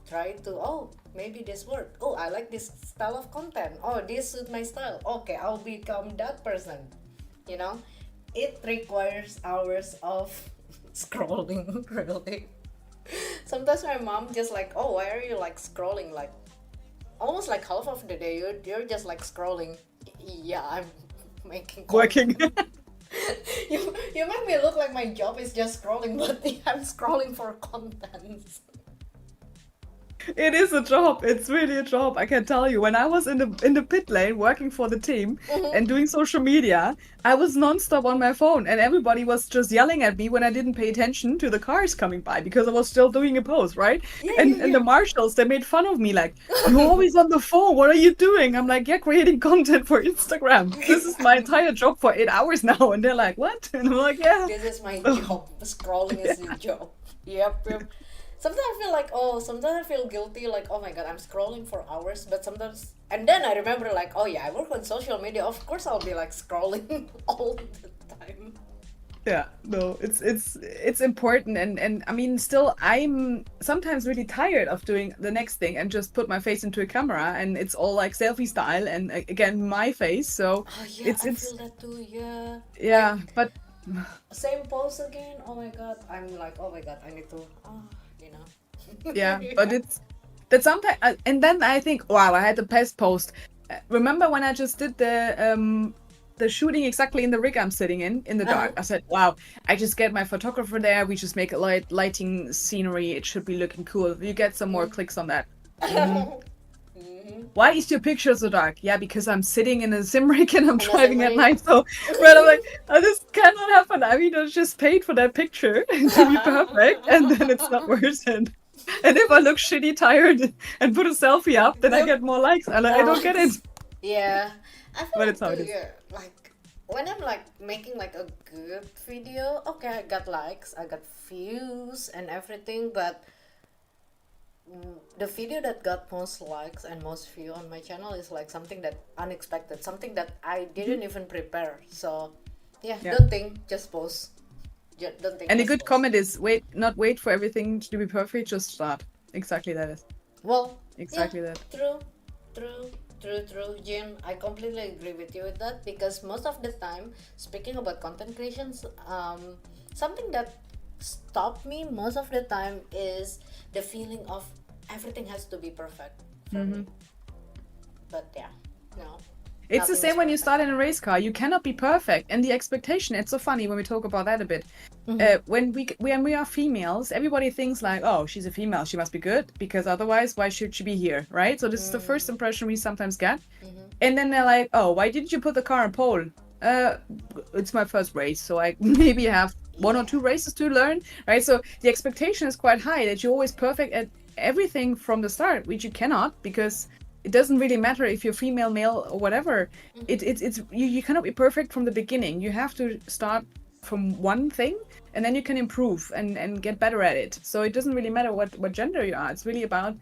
try to, maybe this work, I like this style of content, this suits my style, okay, I'll become that person. It requires hours of scrolling, really. Sometimes my mom just like, why are you like scrolling, like almost like half of the day you're just like scrolling. Yeah, I'm making working. you make me look like my job is just scrolling, but I'm scrolling for content. It is a job. It's really a job. I can tell you. When I was in the pit lane working for the team and doing social media, I was nonstop on my phone, and everybody was just yelling at me when I didn't pay attention to the cars coming by because I was still doing a post, right? And the marshals, they made fun of me, like, you're always on the phone. What are you doing? I'm like, creating content for Instagram. This is my entire job for 8 hours now. And they're like, what? And I'm like, yeah. This is my job. Scrolling is the job. Yep. Sometimes I feel guilty, like, oh my god, I'm scrolling for hours, but sometimes, and then I remember like, I work on social media, of course I'll be like scrolling all the time. Yeah, no, it's important, and I mean, still, I'm sometimes really tired of doing the next thing and just put my face into a camera, and it's all like selfie style, and again, my face, so I feel that too, yeah, but same pose again, oh my god, I'm like, oh my god, I need to, yeah, but that sometimes, and then I think, wow, I had the best post. Remember when I just did the shooting exactly in the rig I'm sitting in the dark? I said, wow, I just get my photographer there, we just make a lighting scenery, it should be looking cool. You get some more clicks on that. Why is your picture so dark? Yeah, because I'm sitting in a sim rig and I'm In a driving sim at rig. night. So, but I'm like, oh, this cannot happen. I mean, I just paid for that picture to be perfect, and then it's not worth it. And if I look shitty, tired, and put a selfie up, then I get more likes. I don't get it. Yeah, I feel But like it's how it is. yeah, like when I'm like making like a good video, okay, I got likes, I got views and everything, but the video that got most likes and most view on my channel is like something that unexpected, something that I didn't even prepare. So yeah, Yeah. don't think, just post. Don't think. And a just good post. comment is not wait for everything to be perfect, just start. Exactly that is. Well, Exactly yeah, that. true, Jin. I completely agree with you with that because most of the time, speaking about content creations, something that stopped me most of the time is the feeling of everything has to be perfect for me. But yeah, no. It's the nothing is same when you perfect. start in a race car. You cannot be perfect, and the expectation. It's so funny when we talk about that a bit. When we are females, everybody thinks like, oh, she's a female, she must be good because otherwise, why should she be here, right? So this is the first impression we sometimes get, and then they're like, oh, why didn't you put the car on pole? It's my first race, so I maybe have one or two races to learn, right? So the expectation is quite high that you're always perfect at everything from the start, which you cannot because it doesn't really matter if you're female, male, or whatever. It's you cannot be perfect from the beginning. You have to start from one thing and then you can improve and get better at it. So it doesn't really matter what gender you are. It's really about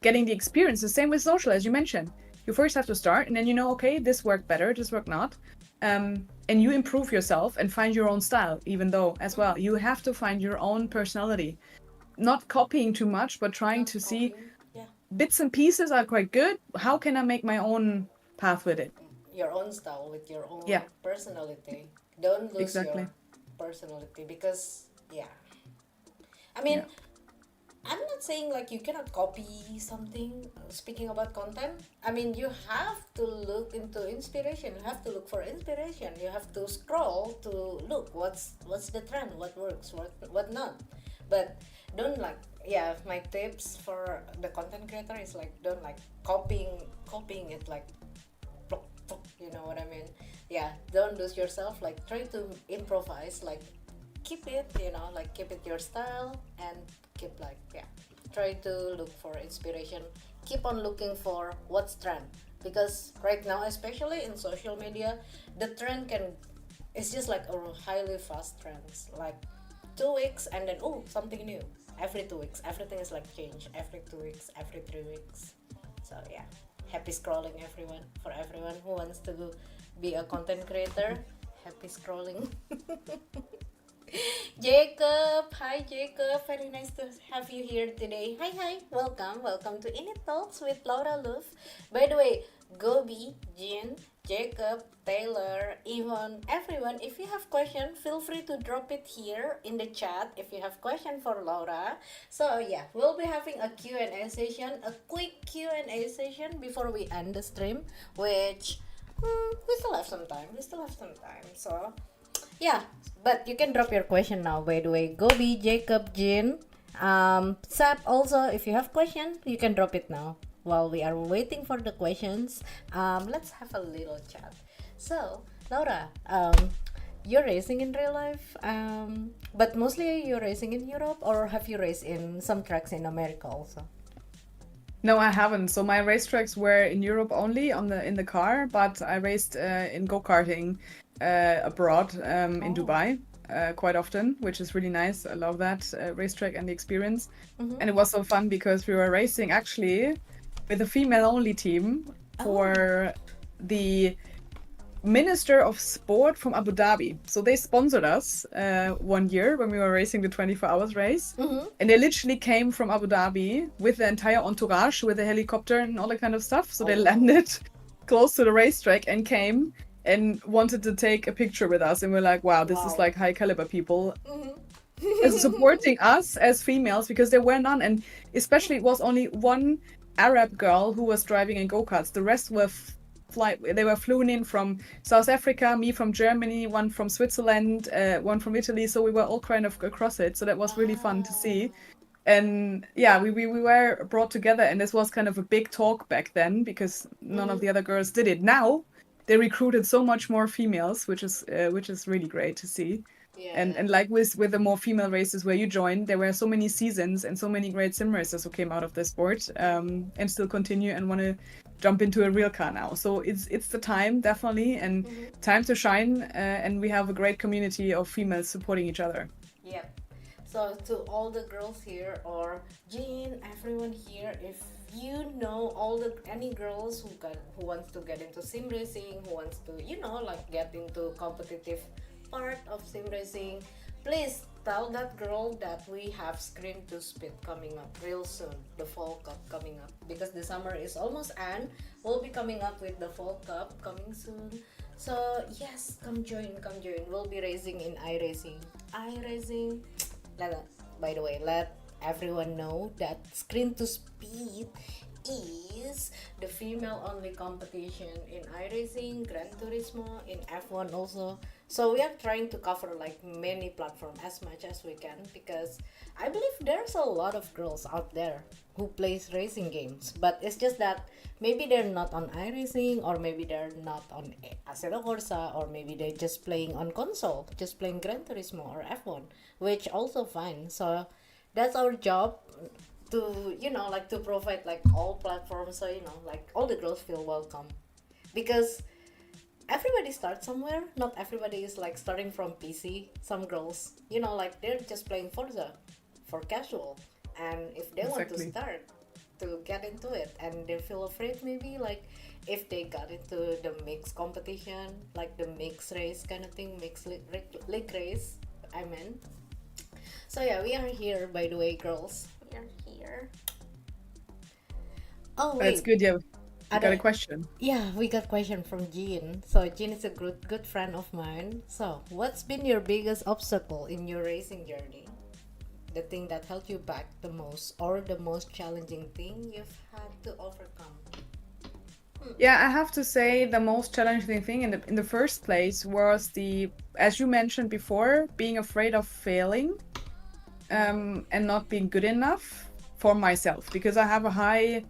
getting the experience. The same with social, as you mentioned. You first have to start and then you know, okay, this worked better, this worked not. And you improve yourself and find your own style, even though as well, you have to find your own personality. Not copying too much, but trying to see Yeah, bits and pieces are quite good. How can I make my own path with it? your own style with your own Yeah. personality. Don't lose Exactly. your personality because yeah. I mean, Yeah. I'm not saying like you cannot copy something. Speaking about content, I mean you have to look into inspiration. You have to look for inspiration. You have to scroll to look what's the trend, what works, what not. But don't like yeah. My tips for the content creator is like don't like copying it like plop, plop, you know what I mean? Yeah, don't lose yourself. Like try to improvise. Like keep it, you know, like keep it your style and keep like yeah. Try to look for inspiration. Keep on looking for what's trend because right now, especially in social media, the trend can it's just like a highly fast trends. Like 2 weeks and then oh something new. Every 2 weeks, everything is like change. Every 2 weeks, every 3 weeks. So yeah, happy scrolling everyone for everyone who wants to be a content creator. Happy scrolling. Jacob, hi Jacob, very nice to have you here today. Hi, welcome to INIT Talks with Laura Luft. By the way, Gobi, Jean, Jacob, Taylor, Yvonne, everyone, if you have question, feel free to drop it here in the chat if you have question for Laura. So yeah, we'll be having a Q&A session, a quick Q&A session before we end the stream, which we still have some time. So yeah, but you can drop your question now. By the way, Gobi, Jacob, Jin, Sap. Also, if you have question, you can drop it now. While we are waiting for the questions, let's have a little chat. So, Laura, you're racing in real life, but mostly you're racing in Europe, or have you raced in some tracks in America also? No, I haven't. So my racetracks were in Europe only in the car, but I raced in go-karting abroad in Dubai quite often, which is really nice. I love that racetrack and the experience. And it was so fun because we were racing actually with a female-only team for the Minister of Sport from Abu Dhabi. So they sponsored us 1 year when we were racing the 24 hours race. And they literally came from Abu Dhabi with the entire entourage, with a helicopter and all that kind of stuff. So they landed close to the racetrack and came and wanted to take a picture with us. And we're like, wow, this is like high caliber people supporting us as females because there were none. And especially it was only one Arab girl who was driving in go-karts. The rest were they were flown in from South Africa, me from Germany, one from Switzerland, one from Italy. So we were all kind of across it. So that was really fun to see. And yeah, we were brought together, and this was kind of a big talk back then because none of the other girls did it. Now they recruited so much more females, which is really great to see. Yeah. And like with the more female races where you joined, there were so many seasons and so many great sim racers who came out of this sport, and still continue and want to jump into a real car now. So it's the time, definitely, and time to shine. And we have a great community of females supporting each other. Yeah. So to all the girls here, or Jean, everyone here, if you know any girls who wants to get into sim racing, who wants to like get into competitive part of sim racing, please tell that girl that we have Screen to Speed coming up real soon, the Fall Cup coming up, because the summer is almost end. We'll be coming up with the Fall Cup coming soon. So yes, come join. We'll be racing in iRacing. By the way, let everyone know that Screen to Speed is the female only competition in iRacing, Gran Turismo, in F1 also. So we are trying to cover like many platforms as much as we can, because I believe there's a lot of girls out there who plays racing games, but it's just that maybe they're not on iRacing, or maybe they're not on Assetto Corsa, or maybe they're just playing on console, just playing Gran Turismo or F1, which also fine. So that's our job, to like to provide like all platforms, so like all the girls feel welcome, because everybody starts somewhere. Not everybody is like starting from PC. Some girls, like they're just playing Forza for casual, and if they want to start to get into it and they feel afraid, maybe like if they got into the mixed competition, like the mixed race kind of thing, mixed league race, I meant. So yeah, we are here, by the way, girls. We are here. Oh wait, That's good. Yeah, I got a question. yeah, we got question from Jean. So Jean is a good friend of mine. So what's been your biggest obstacle in your racing journey? The thing that held you back the most, or the most challenging thing you've had to overcome? Yeah, I have to say the most challenging thing in the first place was as you mentioned before, being afraid of failing, and not being good enough for myself, because I have a high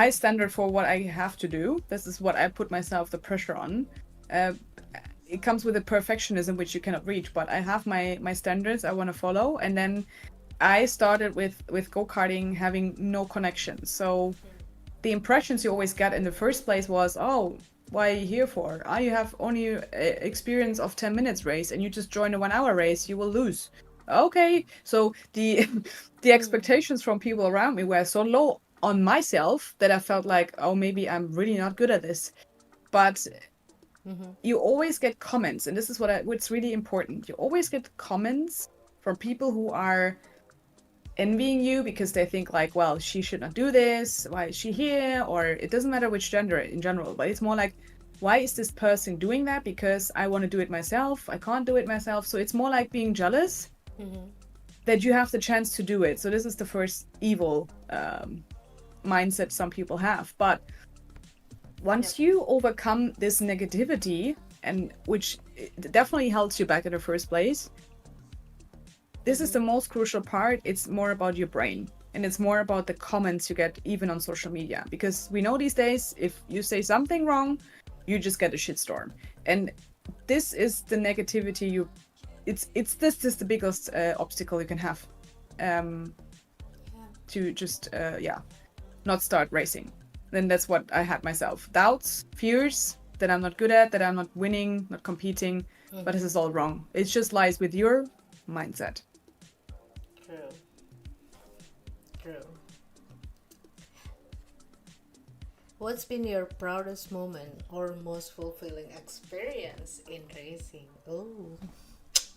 standard for what I have to do. This is what I put myself the pressure on. It comes with a perfectionism which you cannot reach, but I have my standards I want to follow. And then I started with go-karting having no connections. So the impressions you always get in the first place was, oh, why are you here for? You have only experience of 10 minutes race and you just join a 1 hour race, you will lose. Okay, so the expectations from people around me were so low on myself that I felt like, oh, maybe I'm really not good at this. But you always get comments, and this is what's really important. You always get comments from people who are envying you because they think like, well, she should not do this. Why is she here? Or it doesn't matter which gender in general, but it's more like, why is this person doing that? Because I want to do it myself. I can't do it myself. So it's more like being jealous that you have the chance to do it. So this is the first evil mindset some people have. But once you overcome this negativity, and which definitely holds you back in the first place, this is the most crucial part. It's more about your brain, and it's more about the comments you get even on social media, because we know these days if you say something wrong, you just get a shitstorm. And this is the negativity this is the biggest obstacle you can have to just not start racing. Then that's what I had myself. Doubts, fears that I'm not good at, that I'm not winning, not competing, but this is all wrong. It just lies with your mindset. True. What's been your proudest moment or most fulfilling experience in racing? Oh,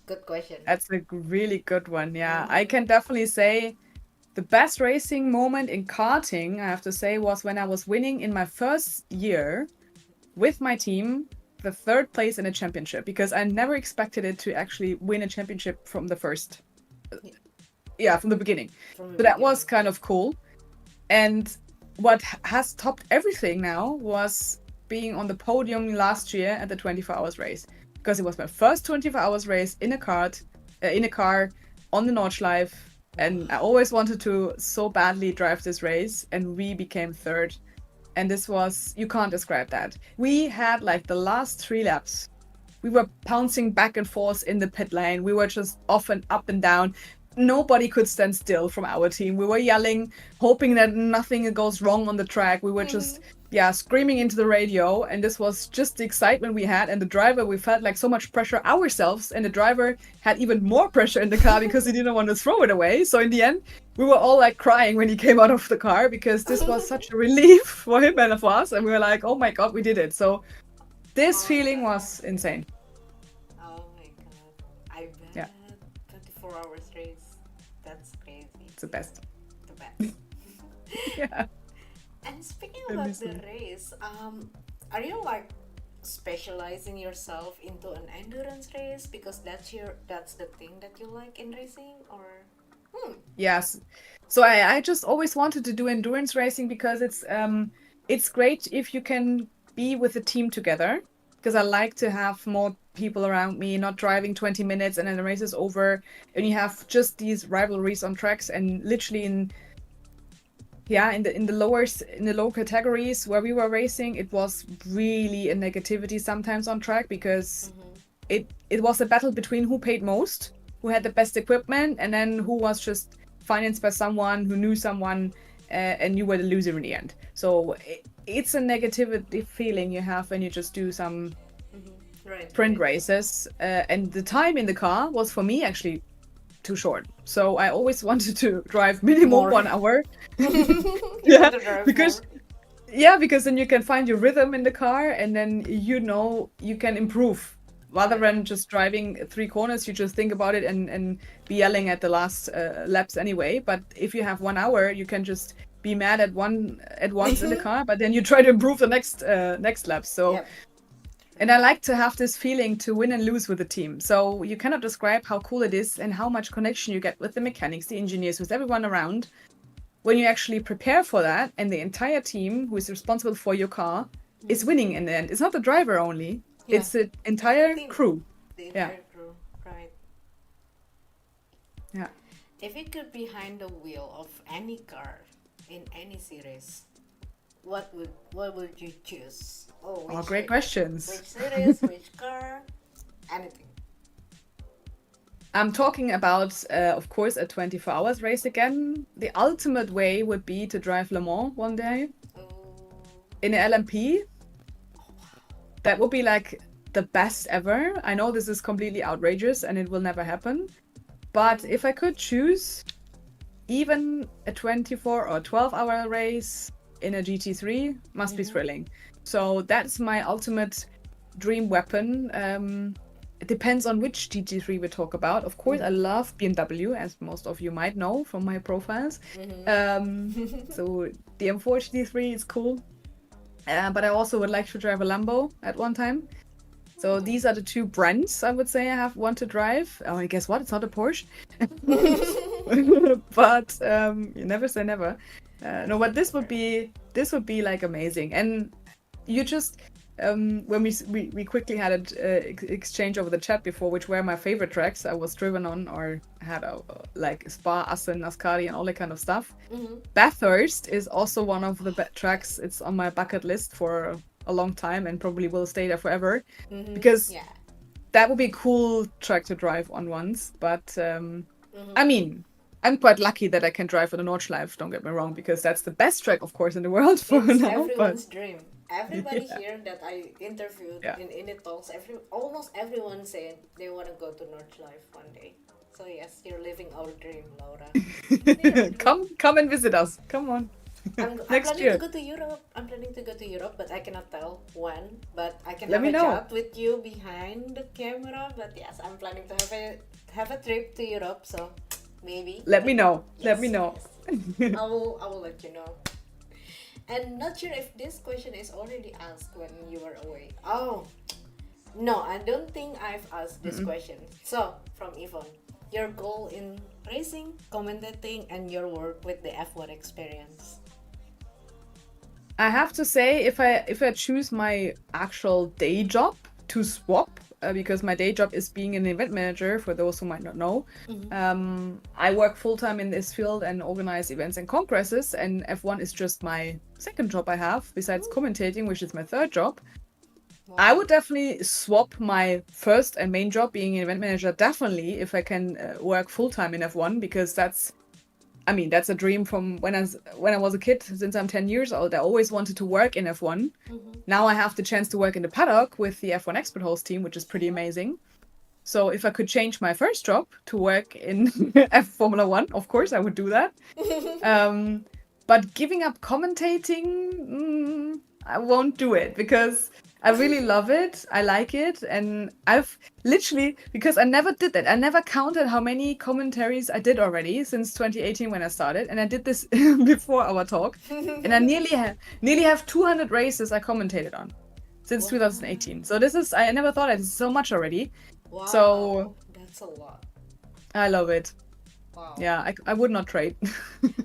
good question. That's a really good one. Yeah, I can definitely say the best racing moment in karting, I have to say, was when I was winning in my first year with my team, the third place in a championship, because I never expected it to actually win a championship from the first. From the beginning. So that was kind of cool. And what has topped everything now was being on the podium last year at the 24 hours race, because it was my first 24 hours race in a car on the Nordschleife And I always wanted to so badly drive this race, and we became third. And this was, you can't describe that. We had like the last 3 laps. We were bouncing back and forth in the pit lane. We were just off and up and down. Nobody could stand still from our team. We were yelling, hoping that nothing goes wrong on the track. We were just, screaming into the radio. And this was just the excitement we had. And the driver, we felt like so much pressure ourselves. And the driver had even more pressure in the car because he didn't want to throw it away. So in the end, we were all like crying when he came out of the car because this was such a relief for him and for us. And we were like, oh my God, we did it. So this feeling was insane. Oh my God. I bet. Yeah. 24 hours race. That's crazy. It's the best. The best. Yeah. And speaking about the race, are you like specializing yourself into an endurance race because that's the thing that you like in racing, or? Yes. So I just always wanted to do endurance racing because it's great if you can be with a team together, because I like to have more people around me, not driving 20 minutes and then the race is over and you have just these rivalries on tracks. And literally in the lower categories where we were racing, it was really a negativity sometimes on track because it was a battle between who paid most, who had the best equipment, and then who was just financed by someone who knew someone, and you were the loser in the end. So it's a negativity feeling you have when you just do some sprint races, and the time in the car was for me actually too short. So I always wanted to drive minimum 1 hour. Because then you can find your rhythm in the car, and then you can improve. Rather than just driving 3 corners, you just think about it and be yelling at the last laps anyway. But if you have 1 hour, you can just be mad at once in the car, but then you try to improve the next lap. So, and I like to have this feeling to win and lose with the team. So you cannot describe how cool it is and how much connection you get with the mechanics, the engineers, with everyone around when you actually prepare for that, and the entire team who is responsible for your car is winning in the end. It's not the driver only. Yeah. It's the entire crew. The entire crew, right. Yeah. If you could be behind the wheel of any car in any series, what would you choose? Oh, great questions. Which series, which car, anything. I'm talking about, of course, a 24 hours race again. The ultimate way would be to drive Le Mans one day in an LMP. That would be like the best ever. I know this is completely outrageous and it will never happen. But if I could choose even a 24 or 12-hour race in a GT3, must be thrilling. So that's my ultimate dream weapon. It depends on which GT3 we talk about. Of course, I love BMW, as most of you might know from my profiles. So the M4 GT3 is cool. But I also would like to drive a Lambo at one time. So these are the 2 brands I would say I want to drive. Oh, and guess what? It's not a Porsche. But you never say never. No, but this would be like amazing. And you just when we quickly had an exchange over the chat before, which were my favorite tracks I was driven on or had like Spa, Assen, Ascari, and all that kind of stuff. Bathurst is also one of the tracks. It's on my bucket list for a long time and probably will stay there forever, because that would be a cool track to drive on once. But I mean, I'm quite lucky that I can drive on the Nordschleife, don't get me wrong, because that's the best track, of course, in the world for it's now. Everyone's dream. Everybody here that I interviewed in INIT Talks, almost everyone said they want to go to Nordschleife one day. So yes, you're living our dream, Laura. Come and visit us. Come on. I'm Next planning year. to go to Europe. I'm planning to go to Europe, but I cannot tell when. But I can Let have me a know. chat with you behind the camera. But yes, I'm planning to have a trip to Europe. So maybe. Let me know. Yes, Let me know. Yes. I will let you know. And not sure if this question is already asked when you were away. Oh, no, I don't think I've asked this question. So, from Yvonne, your goal in racing, commentating, and your work with the F1 experience. I have to say, if I choose my actual day job to swap, because my day job is being an event manager, for those who might not know. I work full-time in this field and organize events and congresses, and F1 is just my second job I have, besides commentating, which is my third job. I would definitely swap my first and main job, being an event manager, definitely, if I can work full-time in F1, because that's a dream from when I was a kid. Since I'm 10 years old, I always wanted to work in F1. Now I have the chance to work in the paddock with the F1 Expert Host team, which is pretty amazing. So if I could change my first job to work in Formula 1, of course I would do that. But giving up commentating, I won't do it, because I really love it. I like it. And I've literally, because I never did that. I never counted how many commentaries I did already since 2018 when I started. And I did this before our talk. And I nearly have 200 races I commentated on since 2018. So I never thought it was so much already. Wow. So that's a lot. I love it. Wow. Yeah, I would not trade.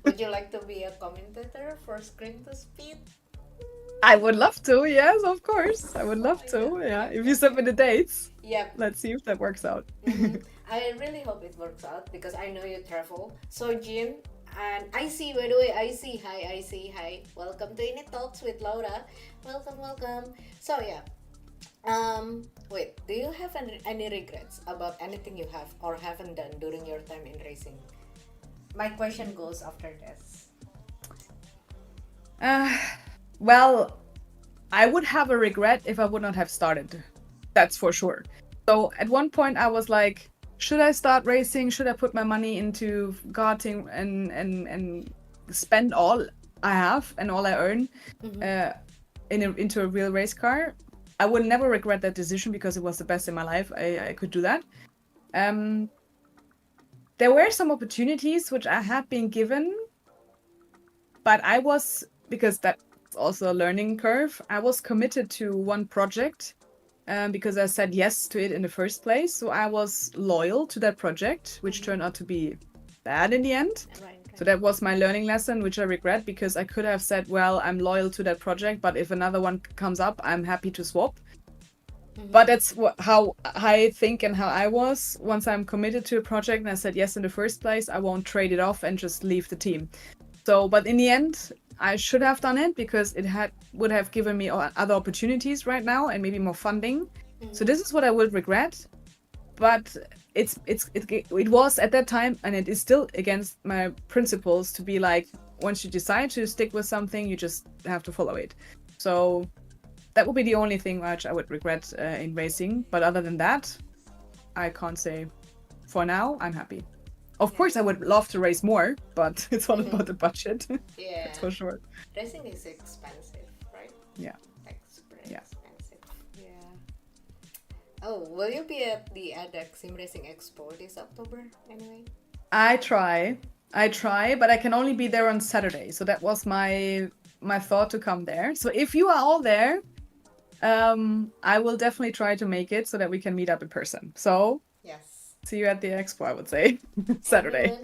Would you like to be a commentator for Screen to Speed? I would love to, yes, of course. I would love to, yeah. If you send me the dates, let's see if that works out. I really hope it works out, because I know you travel. So Jean, and I see, by the way, hi. Welcome to INIT Talks with Laura. Welcome. So wait, do you have any regrets about anything you have or haven't done during your time in racing? My question goes after this. Well, I would have a regret if I would not have started. That's for sure. So at one point I was like, should I start racing? Should I put my money into karting and spend all I have and all I earn into a real race car? I would never regret that decision, because it was the best in my life. I could do that. There were some opportunities which I had been given, but because that's also a learning curve, I was committed to one project because I said yes to it in the first place. So I was loyal to that project, which turned out to be bad in the end. Right. So that was my learning lesson, which I regret, because I could have said, well, I'm loyal to that project, but if another one comes up, I'm happy to swap. But that's how I think and how I was. Once I'm committed to a project and I said yes in the first place, I won't trade it off and just leave the team. So, but in the end, I should have done it, because it would have given me other opportunities right now and maybe more funding. So this is what I would regret. But it was at that time, and it is still against my principles, to be like, once you decide to stick with something, you just have to follow it. So that would be the only thing which I would regret in racing. But other than that, I can't say. For now, I'm happy. Of course, I would love to race more, but it's all about the budget. Yeah. That's for sure. Racing is expensive, right? Yeah. Like super expensive. Yeah. Oh, will you be at the ADEC Sim Racing Expo this October anyway? I try, but I can only be there on Saturday. So that was my thought, to come there. So if you are all there, I will definitely try to make it so that we can meet up in person. So yes. See you at the expo, I would say. Saturday.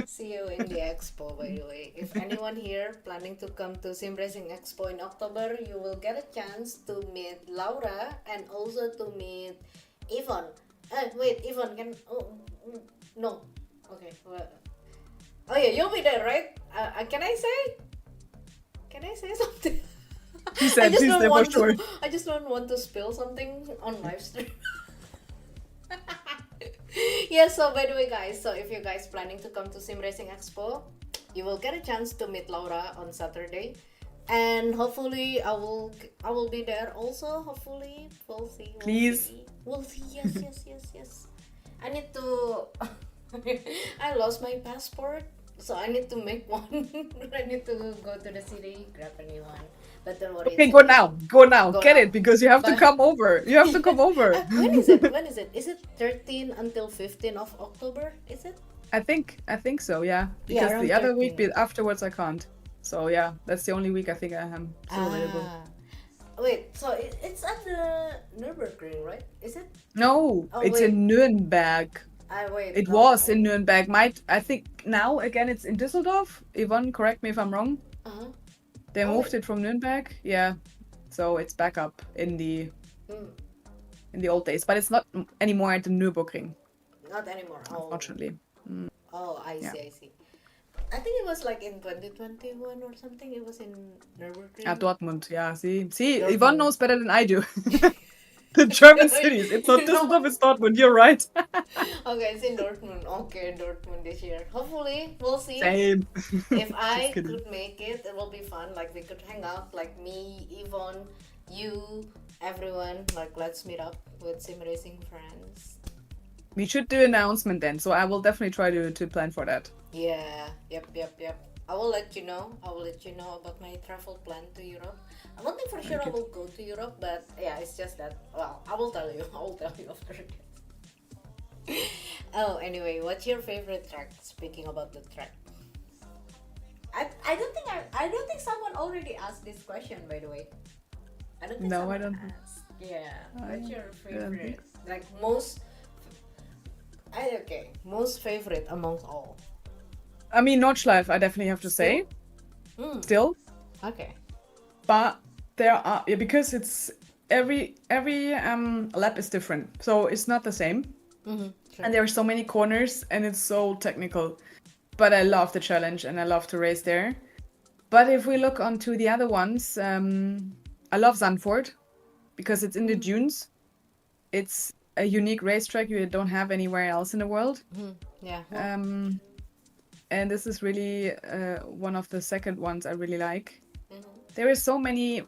See you in the expo, by the way. If anyone here planning to come to Sim Racing Expo in October, you will get a chance to meet Laura and also to meet Yvonne. Wait, Yvonne, no. Okay. Well, oh yeah, you'll be there, right? Can I say something? She said she's there for sure. I just don't want to spill something on live stream. Yeah, so by the way guys, so if you guys planning to come to Sim Racing Expo, you will get a chance to meet Laura on Saturday, and hopefully I will be there also. Hopefully we'll see. Please. We'll see. Yes. I need to I lost my passport, so I need to make one. I need to go to the city, grab a new one. But don't worry. Okay, go now. Get it, because you have to come over. You have to come over. When is it? Is it 13 until 15 of October? Is it? I think so, yeah. Because the other week afterwards I can't. So yeah, that's the only week I think I am still available. Wait, so it's at the Nürburgring, right? Is it? No, it's in Nuremberg. It was in Nuremberg. I think now again it's in Düsseldorf. Yvonne, correct me if I'm wrong. They moved it from Nuremberg. Yeah. So it's back up in the in the old days, but it's not anymore at the Nürburgring, Not anymore. Oh, unfortunately. I Yeah. see, I see. I think it was like in 2021 or something. It was in Nürburgring. Dortmund. Yeah, see, Yvonne Dortmund. knows better than I do. The German cities. It's not Düsseldorf, it's Dortmund. You're right. Okay, it's in Dortmund. Okay, Dortmund this year. Hopefully, we'll see. Same. If I Just kidding. could make it, it will be fun. Like we could hang out, like me, Yvonne, you, everyone. Like let's meet up with sim racing friends. We should do an announcement then, so I will definitely try to plan for that. Yeah. Yep. I will let you know. I will let you know about my travel plan to Europe. I don't think for sure I will go to Europe, but yeah, it's just that. Well, I will tell you. I will tell you after this. Oh, anyway, what's your favorite track? Speaking about the track, I don't think someone already asked this question. By the way, I don't think No, someone I don't. asked. Yeah, what's your don't think favorite? Like most. Most favorite amongst all. I mean, Nordschleife, I definitely have to say. Still. Okay. But there are, because it's every lap is different. So it's not the same. Sure. And there are so many corners and it's so technical. But I love the challenge and I love to race there. But if we look onto the other ones, I love Zandvoort because it's in the dunes. It's a unique racetrack you don't have anywhere else in the world. Yeah. And this is really one of the second ones I really like. There is so many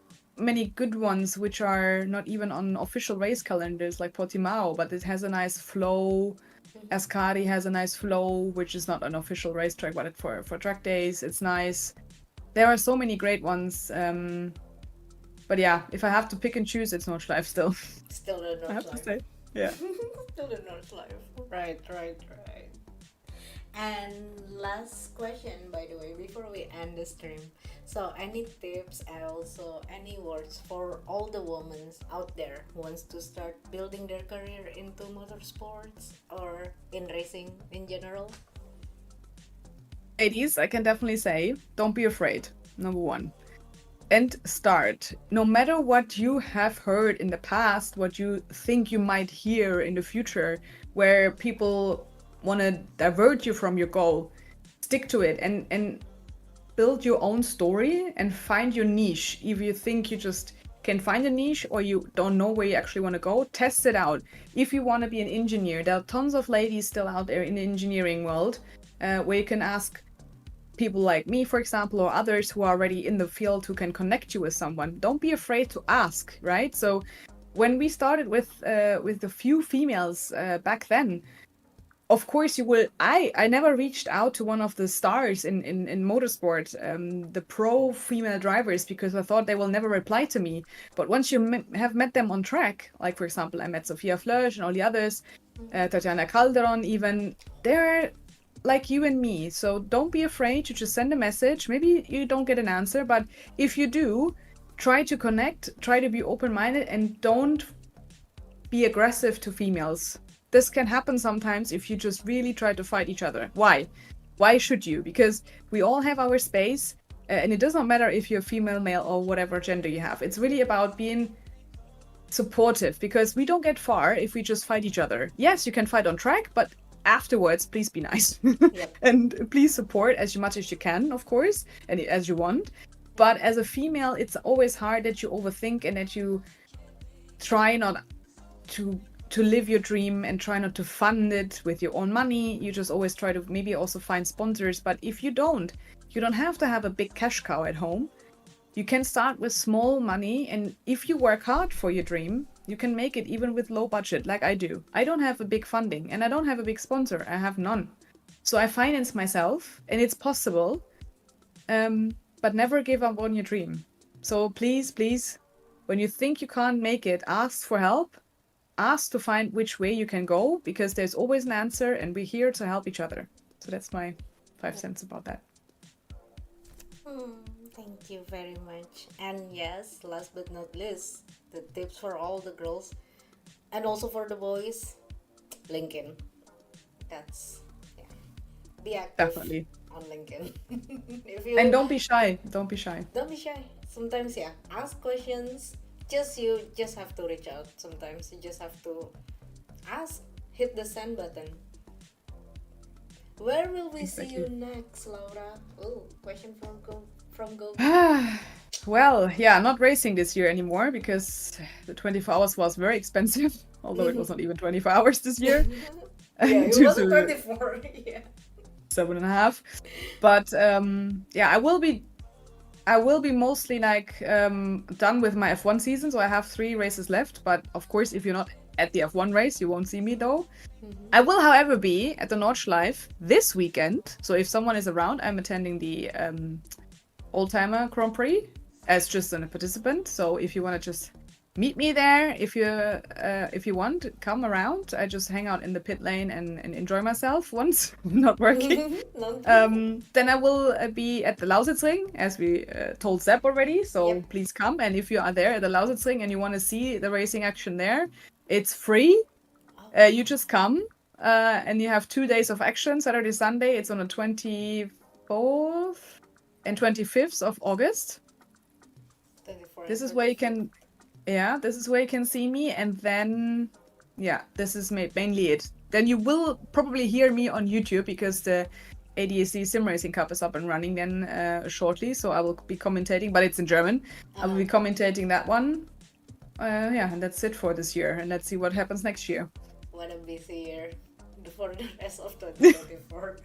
good ones which are not even on official race calendars like Portimao, but it has a nice flow. Ascari has a nice flow, which is not an official racetrack, but for track days, it's nice. There are so many great ones. But yeah, if I have to pick and choose, it's Nordschleife still. Still the North I have to Life. say. Yeah. Still the North Life. Right. And last question, by the way, before we end the stream. So, any tips and also any words for all the women out there who wants to start building their career into motorsports or in racing in general? Ladies, I can definitely say, don't be afraid, number one. And start. No matter what you have heard in the past, what you think you might hear in the future, where people want to divert you from your goal, stick to it and build your own story and find your niche. If you think you just can find a niche or you don't know where you actually want to go, test it out. If you want to be an engineer, there are tons of ladies still out there in the engineering world where you can ask people like me, for example, or others who are already in the field who can connect you with someone. Don't be afraid to ask, right? So when we started with a few females back then, of course you will. I never reached out to one of the stars in motorsport, the pro female drivers, because I thought they will never reply to me. But once you have met them on track, like for example, I met Sophia Flörsch and all the others, Tatiana Calderon even, they're like you and me. So don't be afraid to just send a message. Maybe you don't get an answer, but if you do, try to connect, try to be open-minded, and don't be aggressive to females. This can happen sometimes if you just really try to fight each other. Why? Why should you? Because we all have our space, and it does not matter if you're female, male, or whatever gender you have. It's really about being supportive, because we don't get far if we just fight each other. Yes, you can fight on track, but afterwards, please be nice. Yep. And please support as much as you can, of course, and as you want. But as a female, it's always hard that you overthink and that you try not to live your dream and try not to fund it with your own money. You just always try to maybe also find sponsors. But if you don't have to have a big cash cow at home. You can start with small money, and if you work hard for your dream, you can make it even with low budget, like I do. I don't have a big funding and I don't have a big sponsor. I have none. So I finance myself, and it's possible. But never give up on your dream. So please, when you think you can't make it, ask for help. Ask to find which way you can go, because there's always an answer, and we're here to help each other. So that's my 5 cents about that. Thank you very much. And yes, last but not least, the tips for all the girls and also for the boys, LinkedIn. That's, yeah. Be active Definitely. on LinkedIn. And don't be shy. Don't be shy. Don't be shy. Sometimes, yeah, ask questions, you just have to reach out sometimes. You just have to ask, hit the send button. Where will we see you next, Laura? Oh, question from Go. Well, yeah, not racing this year anymore because the 24 hours was very expensive, although it was not even 24 hours this year. Yeah, it due wasn't to 24. Yeah. 7.5. But yeah, I will be mostly like done with my F1 season, so I have 3 races left. But of course, if you're not at the F1 race, you won't see me though. I will, however, be at the Nordschleife this weekend. So if someone is around, I'm attending the Oldtimer Grand Prix as just a participant. So if you want to just meet me there, if you want, come around. I just hang out in the pit lane and enjoy myself once I'm not working. Then I will be at the Lausitzring, as we told Zeb already. So please come. And if you are there at the Lausitzring and you want to see the racing action there, it's free. You just come. And you have 2 days of action, Saturday, Sunday. It's on the 24th and 25th of August. This is where you can, this is where you can see me. And then, this is mainly it. Then you will probably hear me on YouTube because the ADAC Sim Racing Cup is up and running then shortly. So I will be commentating, but it's in German. I will be commentating that one. And that's it for this year. And let's see what happens next year. What a busy year for the rest of 2024.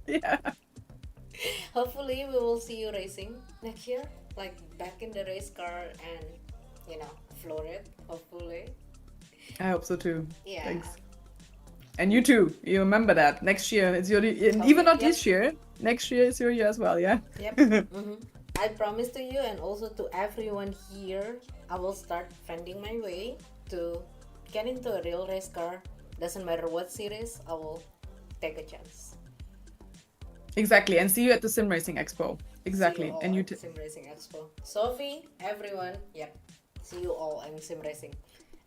Yeah. Hopefully we will see you racing next year, like back in the race car and floor it, hopefully. I hope so too. Yeah. Thanks. And you too. You remember that next year it's your even not this year. Next year is your year as well. Yeah. Yep. I promise to you and also to everyone here, I will start finding my way to get into a real race car. Doesn't matter what series, I will take a chance. Exactly, and see you at the Sim Racing Expo. Exactly, and you Sim Racing Expo. Sophie, everyone, see you all in Sim Racing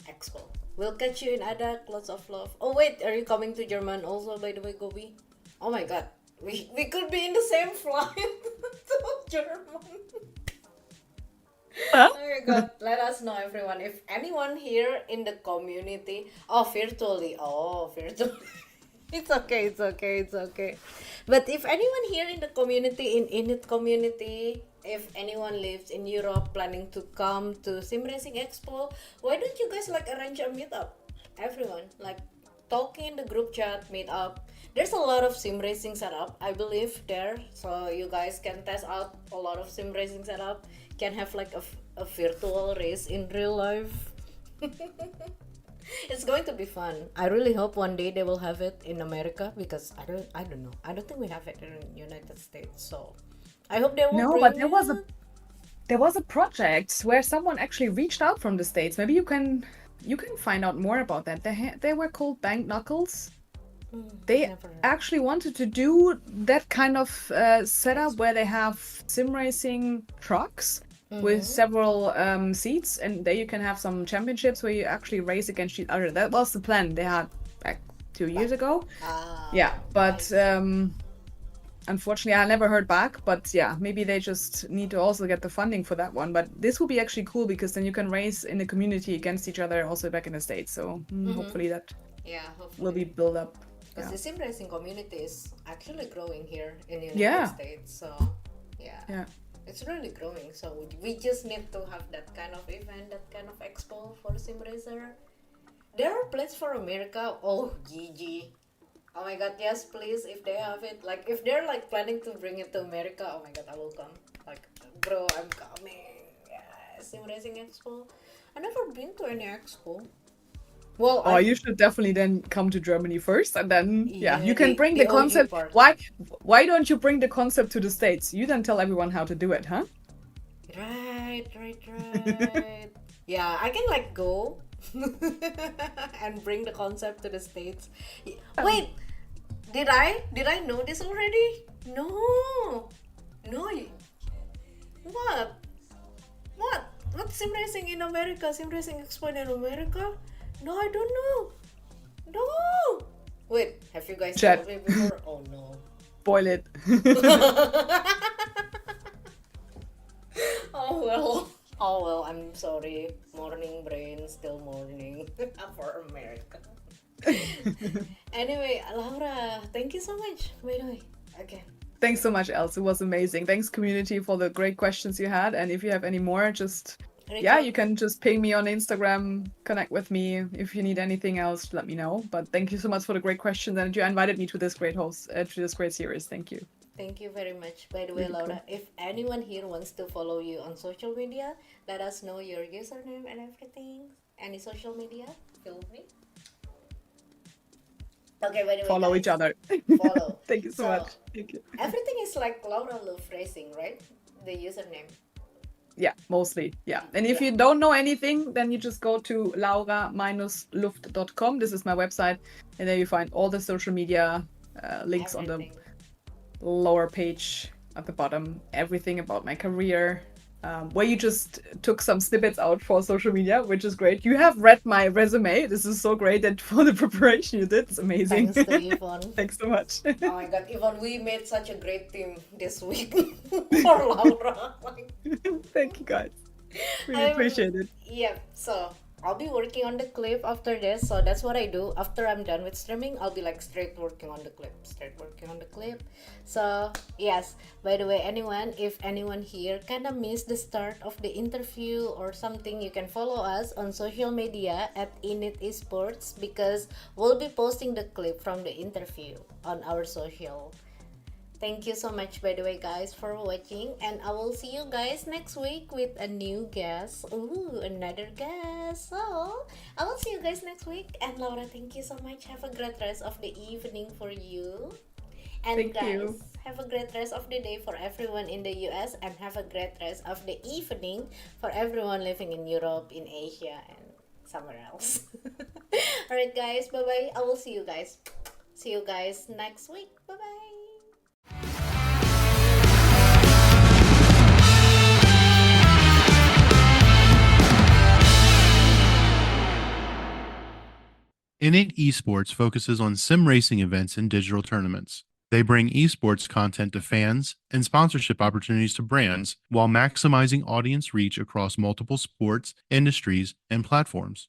Expo. We'll catch you in Adak. Lots of love. Oh wait, are you coming to German also? By the way, Gobi. Oh my God, we could be in the same flight to German. Huh? Oh my God, let us know, everyone. If anyone here in the community, virtually. It's okay. But if anyone here in the community, in INIT community, if anyone lives in Europe planning to come to Sim Racing Expo, why don't you guys arrange a meetup? Everyone, talk in the group chat, meet up. There's a lot of sim racing setup, I believe, there. So you guys can test out a lot of sim racing setup. Can have a virtual race in real life. It's going to be fun. I really hope one day they will have it in America because I don't know. I don't think we have it in the United States. So I hope they will. No, but there was a project where someone actually reached out from the States. Maybe you can find out more about that. They were called Bank Knuckles. They actually wanted to do that kind of setup where they have sim racing trucks with several seats, and there you can have some championships where you actually race against each other. That was the plan they had back 2 years ago. But unfortunately I never heard back. But maybe they just need to also get the funding for that one. But this will be actually cool because then you can race in the community against each other also back in the States. So hopefully that will be built up. Because the sim racing community is actually growing here in the United States. So it's really growing. So we just need to have that kind of event, that kind of expo for sim racer. There are plans for America. Oh, GG. Oh my God, yes, please. If they have it, if they're planning to bring it to America, oh my God, I will come. Bro, I'm coming. Yeah, sim racing expo. I never been to any expo. Well, you should definitely then come to Germany first, and then you can bring the concept. part. Why don't you bring the concept to the States? You then tell everyone how to do it, huh? Right. Yeah, I can go and bring the concept to the States. Wait, did I know this already? No. What sim racing in America? Sim racing expo in America? No, I don't know. No. Wait, have you guys told me before? Oh no. Spoil it. Oh well. Oh well, I'm sorry. Morning brain, still morning for America. Anyway, Laura, thank you so much. By the way, again. Thanks so much, Elz. It was amazing. Thanks, community, for the great questions you had. And if you have any more, you can just ping me on Instagram, connect with me. If you need anything else, let me know. But thank you so much for the great questions, and you invited me to this great to this great series. Thank you. Thank you very much. By the way, Really Laura, cool. if anyone here wants to follow you on social media, let us know your username and everything. Any social media, feel free. Okay, by the way, Follow guys, each other. follow. Thank you so So much. Thank you. everything is like Laura Luft Racing, right? The username. Yeah, mostly. Yeah. And if Yeah. you don't know anything, then you just go to laura-luft.com. This is my website. And there you find all the social media links on the Everything. lower page at the bottom. Everything about my career. Where you just took some snippets out for social media, which is great. You have read my resume. This is so great that for the preparation you did. It's amazing. Thanks to Yvonne. Thanks so much. Oh my god, Yvonne, we made such a great team this week for Laura. Like, Thank you, guys. Really I'm- appreciate it. yeah, so I'll be working on the clip after this. So that's what I do. After I'm done with streaming, I'll be like straight working on the clip. So yes, by the way, if anyone here kind of missed the start of the interview or something, you can follow us on social media at INIT Esports, because we'll be posting the clip from the interview on our social. Thank you so much, by the way, guys, for watching, and I will see you guys next week with a new guest. Ooh, another guest. So I will see you guys next week. And Laura, thank you so much. Have a great rest of the evening for you. And Thank guys, you. have a great rest of the day for everyone in the US, and have a great rest of the evening for everyone living in Europe, in Asia, and somewhere else. Alright, guys, bye bye. I will see you guys. See you guys next week. Bye bye. INIT Esports focuses on sim racing events and digital tournaments. They bring esports content to fans and sponsorship opportunities to brands while maximizing audience reach across multiple sports, industries, and platforms.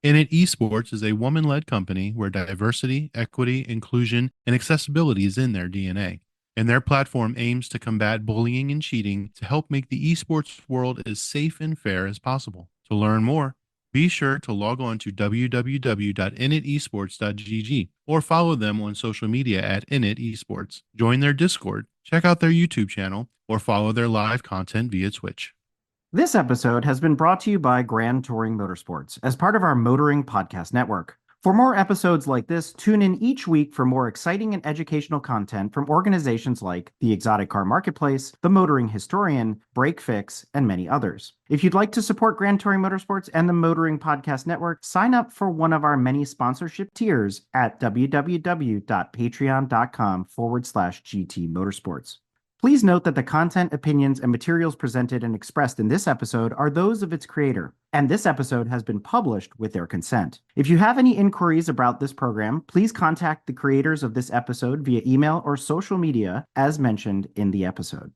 INIT Esports is a woman-led company where diversity, equity, inclusion, and accessibility is in their DNA. And their platform aims to combat bullying and cheating to help make the esports world as safe and fair as possible. To learn more, be sure to log on to www.initesports.gg or follow them on social media at INIT Esports. Join their Discord, check out their YouTube channel, or follow their live content via Twitch. This episode has been brought to you by Grand Touring Motorsports as part of our Motoring Podcast Network. For more episodes like this, tune in each week for more exciting and educational content from organizations like the Exotic Car Marketplace, the Motoring Historian, Break Fix, and many others. If you'd like to support Grand Touring Motorsports and the Motoring Podcast Network, sign up for one of our many sponsorship tiers at www.patreon.com/GT Motorsports. Please note that the content, opinions, and materials presented and expressed in this episode are those of its creator, and this episode has been published with their consent. If you have any inquiries about this program, please contact the creators of this episode via email or social media as mentioned in the episode.